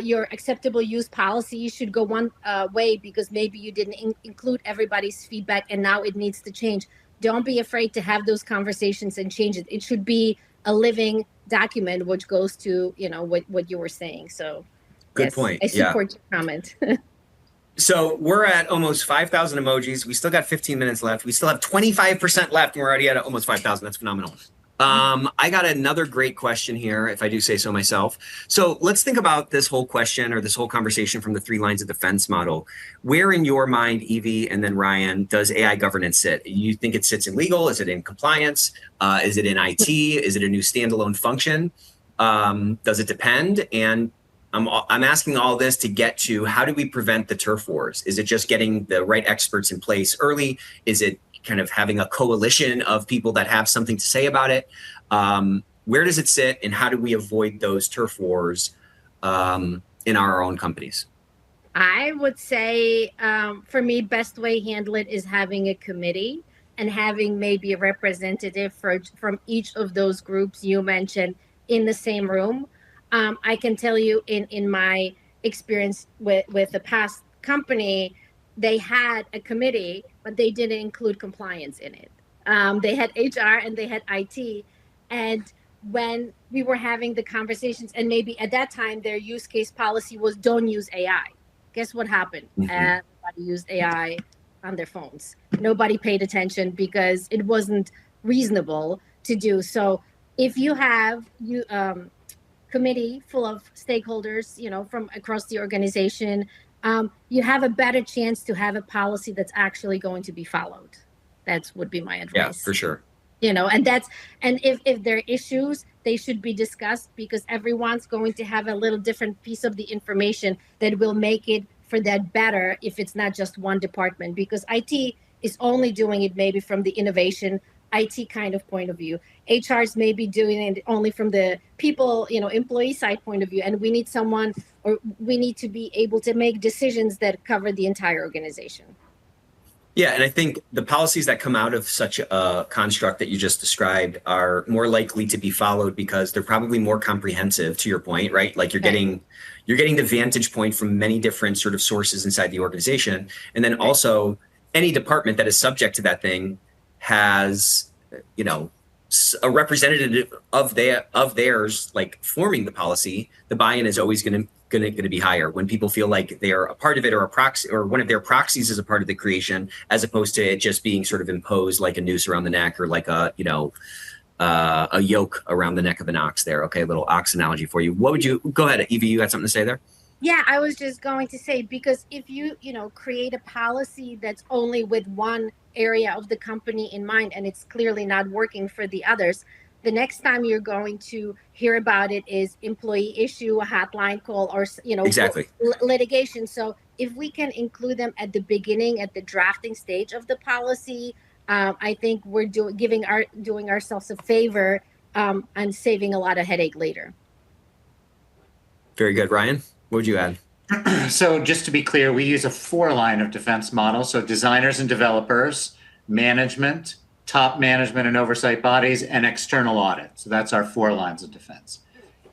your acceptable use policy should go one way because maybe you didn't include everybody's feedback and now it needs to change. Don't be afraid to have those conversations and change it. It should be a living document, which goes to, what you were saying. So good yes, point. I support your comment. So we're at almost 5,000 emojis. We still got 15 minutes left. We still have 25% left, and we're already at almost 5,000. That's phenomenal. I got another great question here, if I do say so myself. So let's think about this whole question or this whole conversation from the 3 lines of defense model. Where in your mind, Evie and then Ryan, does AI governance sit? You think it sits in legal? Is it in compliance? Is it in IT? Is it a new standalone function? Does it depend? And I'm asking all this to get to, how do we prevent the turf wars? Is it just getting the right experts in place early? Is it kind of having a coalition of people that have something to say about it? Where does it sit, and how do we avoid those turf wars in our own companies? I would say, for me, best way to handle it is having a committee and having maybe a representative from each of those groups you mentioned in the same room. I can tell you in my experience with the past company, they had a committee, but they didn't include compliance in it. They had HR and they had IT. And when we were having the conversations, and maybe at that time, their use case policy was don't use AI. Guess what happened? Everybody used AI on their phones. Nobody paid attention because it wasn't reasonable to do. So if you have committee full of stakeholders, from across the organization, you have a better chance to have a policy that's actually going to be followed. That would be my advice. Yeah, for sure. And if there are issues, they should be discussed, because everyone's going to have a little different piece of the information that will make it for that better if it's not just one department, because IT is only doing it maybe from the innovation IT kind of point of view. HR's maybe doing it only from the people, employee side point of view. And we need we need to be able to make decisions that cover the entire organization. Yeah, and I think the policies that come out of such a construct that you just described are more likely to be followed because they're probably more comprehensive, to your point, right? Like you're getting the vantage point from many different sort of sources inside the organization. And then also any department that is subject to that thing has, a representative of theirs, like forming the policy. The buy-in is always going to be higher when people feel like they are a part of it, or a proxy, or one of their proxies is a part of the creation, as opposed to it just being sort of imposed like a noose around the neck, or like a yoke around the neck of an ox there. Okay, a little ox analogy for you. Go ahead, Evie, you got something to say there? Yeah, I was just going to say, because if you, create a policy that's only with one area of the company in mind, and it's clearly not working for the others, the next time you're going to hear about it is employee issue, a hotline call, or, exactly. Litigation. So if we can include them at the beginning, at the drafting stage of the policy, I think we're doing ourselves a favor and saving a lot of headache later. Very good. Ryan, what would you add? So just to be clear, we use a 4-line of defense model. So designers and developers, management, top management and oversight bodies, and external audit. So that's our 4 lines of defense.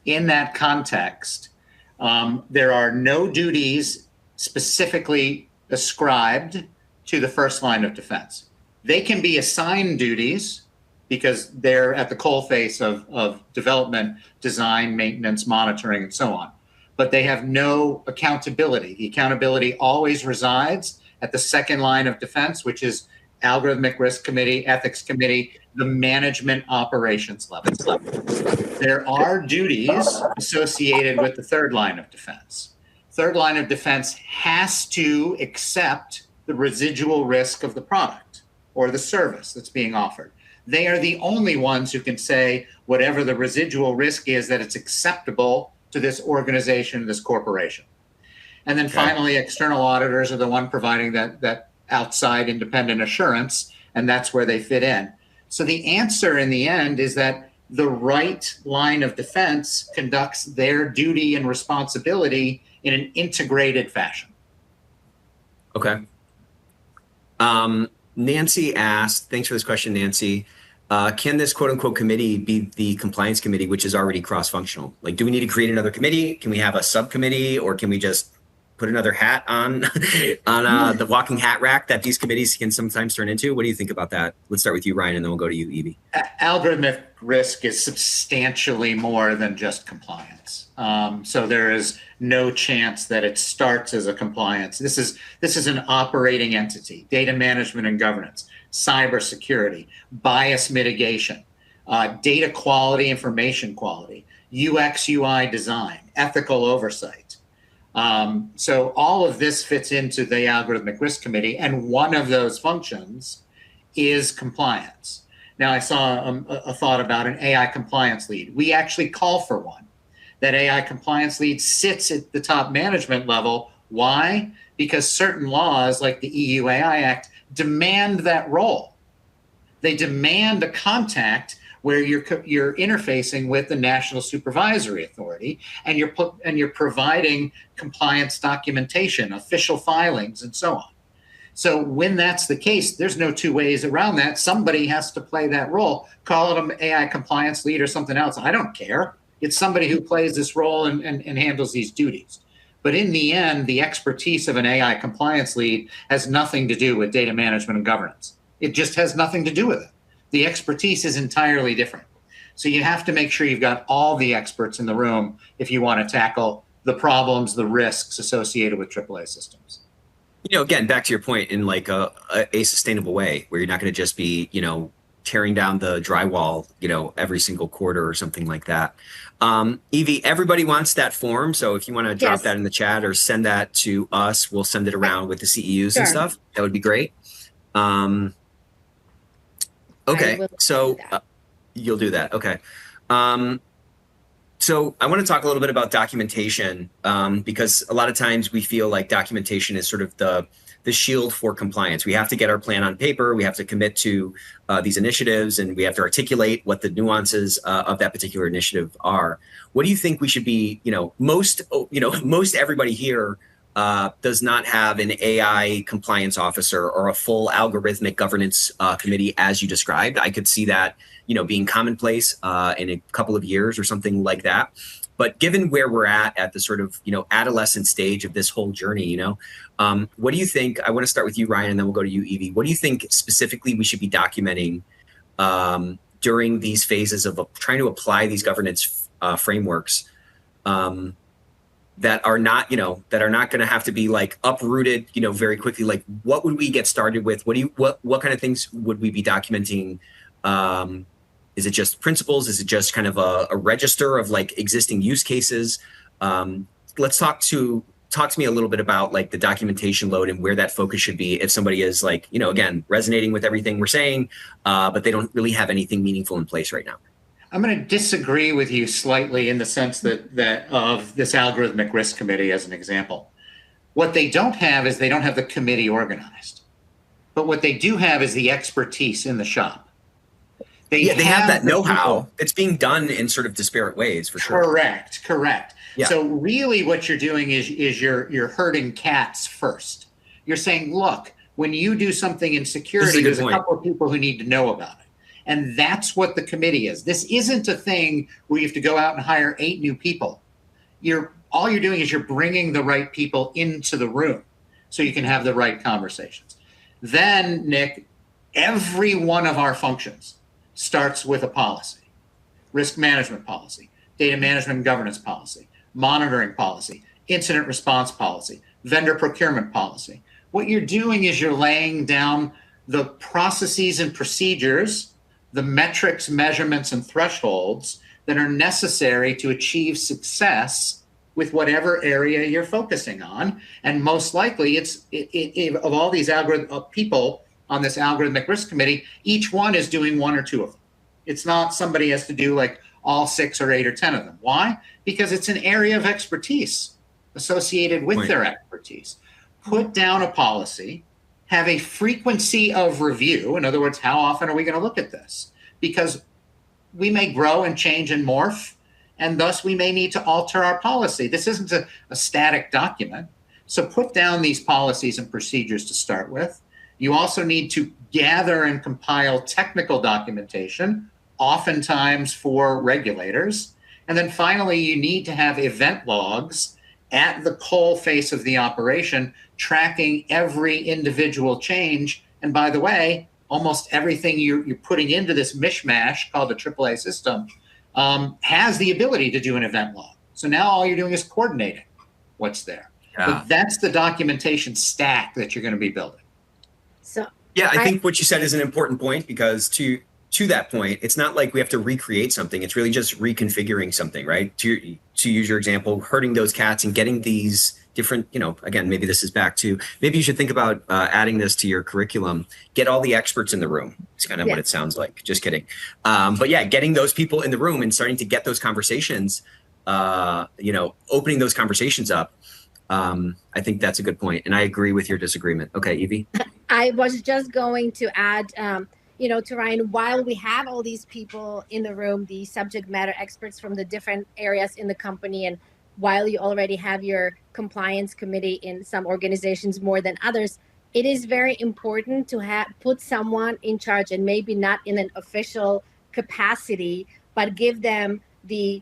In that context, there are no duties specifically ascribed to the first line of defense. They can be assigned duties because they're at the coalface of development, design, maintenance, monitoring, and so on. But they have no accountability. The accountability always resides at the second line of defense, which is Algorithmic Risk Committee, Ethics Committee, the management operations level. There are duties associated with the third line of defense. Third line of defense has to accept the residual risk of the product or the service that's being offered. They are the only ones who can say whatever the residual risk is, that it's acceptable to this organization, this corporation. And then finally, external auditors are the one providing that outside independent assurance, and that's where they fit in. So the answer in the end is that the right line of defense conducts their duty and responsibility in an integrated fashion. Okay. Nancy asked, thanks for this question, Nancy. Can this quote unquote committee be the compliance committee, which is already cross-functional? Like, do we need to create another committee? Can we have a subcommittee, or can we just put another hat on the walking hat rack that these committees can sometimes turn into? What do you think about that? Let's start with you, Ryan, and then we'll go to you, Evie. Algorithmic risk is substantially more than just compliance. So there is no chance that it starts as a compliance. This is an operating entity: data management and governance, cybersecurity, bias mitigation, data quality, information quality, UX, UI design, ethical oversight. So all of this fits into the Algorithmic Risk Committee, and one of those functions is compliance. Now, I saw a thought about an AI compliance lead. We actually call for one. That AI compliance lead sits at the top management level. Why? Because certain laws, like the EU AI Act, demand that role. They demand a contact where you're interfacing with the National Supervisory Authority, and you're providing compliance documentation, official filings, and so on. So when that's the case, there's no two ways around that. Somebody has to play that role. Call it an AI compliance lead or something else. I don't care. It's somebody who plays this role and handles these duties. But in the end, the expertise of an AI compliance lead has nothing to do with data management and governance. It just has nothing to do with it. The expertise is entirely different. So you have to make sure you've got all the experts in the room if you want to tackle the problems, the risks associated with AAA systems. You know, again, back to your point, in like a sustainable way, where you're not going to just be, tearing down the drywall, every single quarter or something like that. Evie, everybody wants that form. So if you want to drop that in the chat or send that to us, we'll send it around with the CEUs and stuff. That would be great. Okay, so you'll do that. Okay. So I want to talk a little bit about documentation, because a lot of times we feel like documentation is sort of the shield for compliance. We have to get our plan on paper. We have to commit to these initiatives, and we have to articulate what the nuances of that particular initiative are. What do you think we should be? Most everybody here does not have an AI compliance officer or a full algorithmic governance committee, as you described. I could see that, being commonplace in a couple of years or something like that. But given where we're at the sort of, adolescent stage of this whole journey, what do you think? I want to start with you, Ryan, and then we'll go to you, Evie. What do you think specifically we should be documenting during these phases of trying to apply these governance frameworks that are not going to have to be like uprooted, very quickly? Like, what would we get started with? What kind of things would we be documenting? Is it just principles? Is it just kind of a register of like existing use cases? Let's talk to me a little bit about like the documentation load and where that focus should be if somebody is like, again, resonating with everything we're saying, but they don't really have anything meaningful in place right now. I'm going to disagree with you slightly in the sense that of this Algorithmic Risk Committee as an example. What they don't have is they don't have the committee organized. But what they do have is the expertise in the shop. They have that know-how. It's being done in sort of disparate ways, for sure. Correct. Yeah. So really what you're doing is you're herding cats first. You're saying, look, when you do something in security, there's a couple of people who need to know about it. And that's what the committee is. This isn't a thing where you have to go out and hire 8 new people. All you're doing is you're bringing the right people into the room so you can have the right conversations. Then, Nick, every one of our functions starts with a policy: risk management policy, data management and governance policy, monitoring policy, incident response policy, vendor procurement policy. What you're doing is you're laying down the processes and procedures, the metrics, measurements, and thresholds that are necessary to achieve success with whatever area you're focusing on. And most likely, of all these people on this Algorithmic Risk Committee, each one is doing one or two of them. It's not somebody has to do like all 6 or 8 or 10 of them. Why? Because it's an area of expertise associated with their expertise. Put down a policy, have a frequency of review. In other words, how often are we going to look at this? Because we may grow and change and morph, and thus we may need to alter our policy. This isn't a static document. So put down these policies and procedures to start with. You also need to gather and compile technical documentation, oftentimes for regulators. And then finally, you need to have event logs at the coal face of the operation, tracking every individual change. And by the way, almost everything you're putting into this mishmash called a AAA system has the ability to do an event log. So now all you're doing is coordinating what's there. Yeah. But that's the documentation stack that you're going to be building. So yeah, I think what you said is an important point, because to that point, it's not like we have to recreate something. It's really just reconfiguring something, right? To use your example, herding those cats and getting these different, again, maybe this is back to, maybe you should think about adding this to your curriculum. Get all the experts in the room. It's kind of what it sounds like. Just kidding. But yeah, getting those people in the room and starting to get those conversations, opening those conversations up. I think that's a good point. And I agree with your disagreement. Okay, Evie? I was just going to add, to Ryan, while we have all these people in the room, the subject matter experts from the different areas in the company, and while you already have your compliance committee in some organizations more than others, it is very important to put someone in charge, and maybe not in an official capacity, but give them the,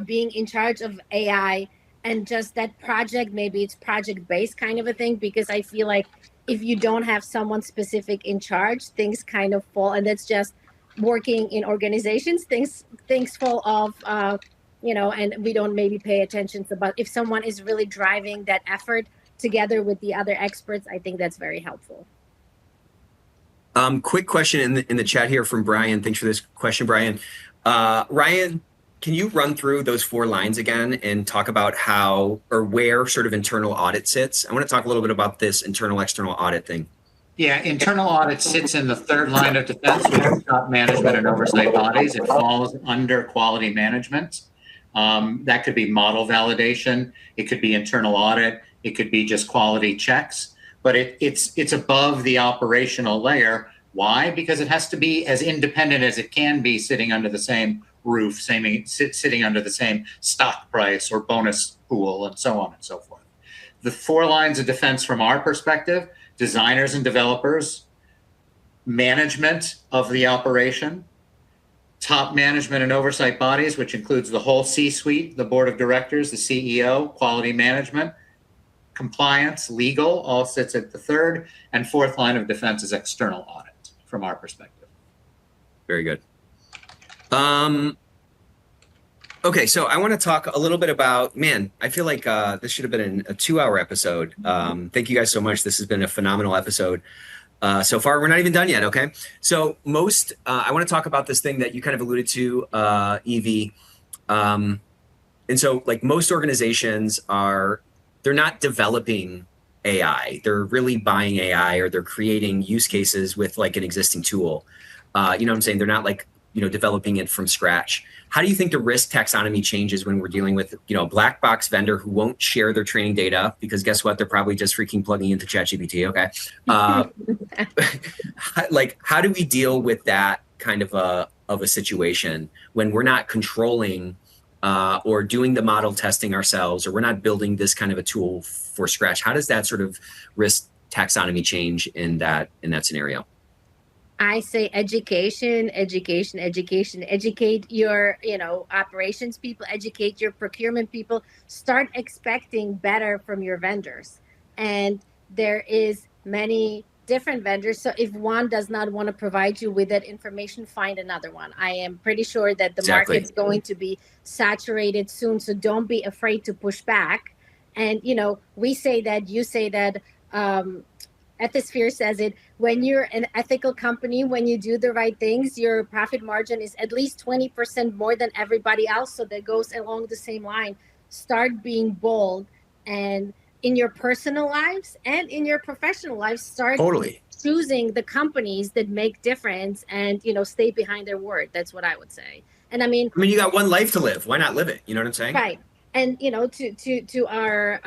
being in charge of AI and just that project. Maybe it's project-based kind of a thing, because I feel like if you don't have someone specific in charge, things kind of fall. And that's just working in organizations, things fall off, and we don't maybe pay attention to. But if someone is really driving that effort together with the other experts, I think that's very helpful. Quick question in the chat here from Brian. Thanks for this question, Brian. Ryan, can you run through those 4 lines again and talk about how or where sort of internal audit sits? I want to talk a little bit about this internal external audit thing. Yeah, internal audit sits in the 3rd line of defense, which is top management and oversight bodies. It falls under quality management. That could be model validation. It could be internal audit. It could be just quality checks. But it's above the operational layer. Why? Because it has to be as independent as it can be, sitting under the same roof, sitting under the same stock price or bonus pool, and so on and so forth. The 4 lines of defense from our perspective: designers and developers, management of the operation, top management and oversight bodies, which includes the whole C-suite, the board of directors, the CEO, quality management, compliance, legal, all sits at the 3rd, and 4th line of defense is external audit from our perspective. Very good. Okay, so I want to talk a little bit about, I feel like this should have been a 2-hour episode. Thank you guys so much. This has been a phenomenal episode. So far, we're not even done yet, okay? So I want to talk about this thing that you kind of alluded to, Evie. And so like most organizations they're not developing AI. They're really buying AI, or they're creating use cases with like an existing tool. You know what I'm saying? They're not like, developing it from scratch. How do you think the risk taxonomy changes when we're dealing with, a black box vendor who won't share their training data? Because guess what? They're probably just freaking plugging into ChatGPT, okay? Like, how do we deal with that kind of a situation when we're not controlling or doing the model testing ourselves, or we're not building this kind of a tool for scratch? How does that sort of risk taxonomy change in that scenario? I say education. Educate your, operations people, educate your procurement people, start expecting better from your vendors. And there is many different vendors. So if one does not want to provide you with that information, find another one. I am pretty sure that the market's going to be saturated soon. So don't be afraid to push back. And, we say that, you say that, Ethisphere says it, when you're an ethical company, when you do the right things, your profit margin is at least 20% more than everybody else. So that goes along the same line. Start being bold, and in your personal lives and in your professional lives, start choosing the companies that make difference and, stay behind their word. That's what I would say. And I mean, you got one life to live. Why not live it? You know what I'm saying? Right. And, to our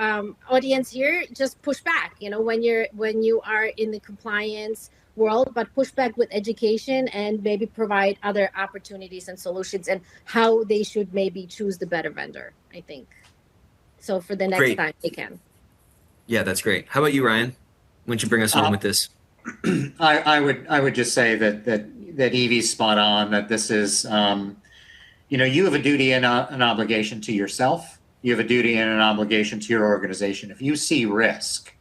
audience here, just push back, when you are in the compliance world, but push back with education and maybe provide other opportunities and solutions and how they should maybe choose the better vendor, I think. So for the next time they can. Yeah, that's great. How about you, Ryan? Why don't you bring us home with this? I would just say that Evie's spot on, that this is, you have a duty and an obligation to yourself. You have a duty and an obligation to your organization. If you see risk,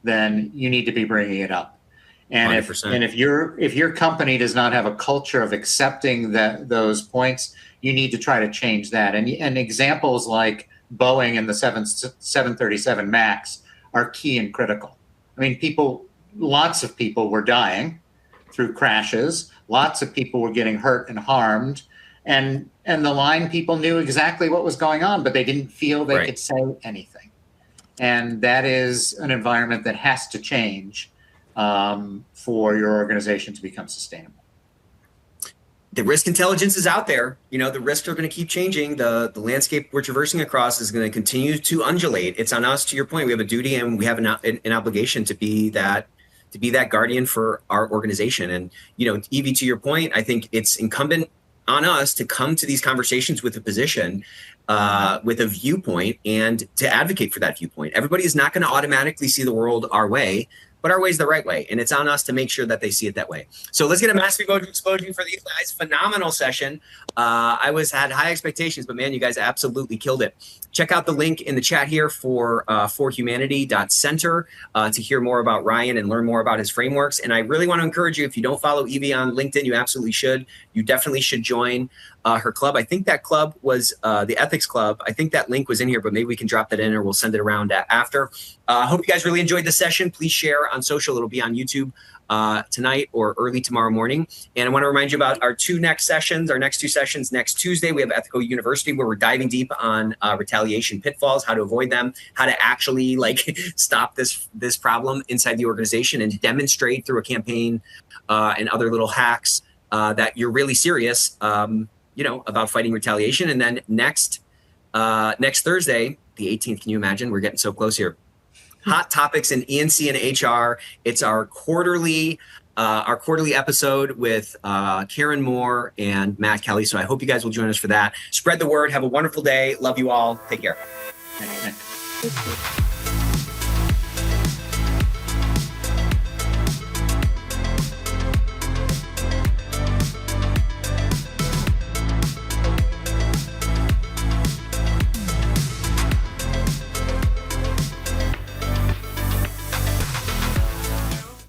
then you need to be bringing it up. And 100%. if your company does not have a culture of accepting those points, you need to try to change that. And examples like Boeing and the 737 MAX are key and critical. I mean, lots of people were dying through crashes. Lots of people were getting hurt and harmed. And the line people knew exactly what was going on, but they didn't feel they could say anything. And that is an environment that has to change for your organization to become sustainable. The risk intelligence is out there. The risks are going to keep changing. The landscape we're traversing across is going to continue to undulate. It's on us, to your point. We have a duty and we have an obligation to be that guardian for our organization. And, Evie, to your point, I think it's incumbent on us to come to these conversations with a position, with a viewpoint, and to advocate for that viewpoint. Everybody is not going to automatically see the world our way, but our way is the right way. And it's on us to make sure that they see it that way. So let's get a massive explosion for these guys. Phenomenal session. I had high expectations, but man, you guys absolutely killed it. Check out the link in the chat here for forhumanity.center to hear more about Ryan and learn more about his frameworks. And I really want to encourage you, if you don't follow Evie on LinkedIn, you absolutely should. You definitely should join her club. I think that club was the Ethics Club. I think that link was in here, but maybe we can drop that in or we'll send it around after. I hope you guys really enjoyed the session. Please share on social. It'll be on YouTube tonight or early tomorrow morning. And I want to remind you about our next two sessions. Next Tuesday, we have Ethico University, where we're diving deep on retaliation pitfalls, how to avoid them, how to actually stop this problem inside the organization and demonstrate through a campaign and other little hacks that you're really serious, about fighting retaliation. And then next Thursday, the 18th, can you imagine? We're getting so close here. Hot topics in E&C and HR. It's our quarterly episode with Karen Moore and Matt Kelly. So I hope you guys will join us for that. Spread the word. Have a wonderful day. Love you all. Take care. Thank you.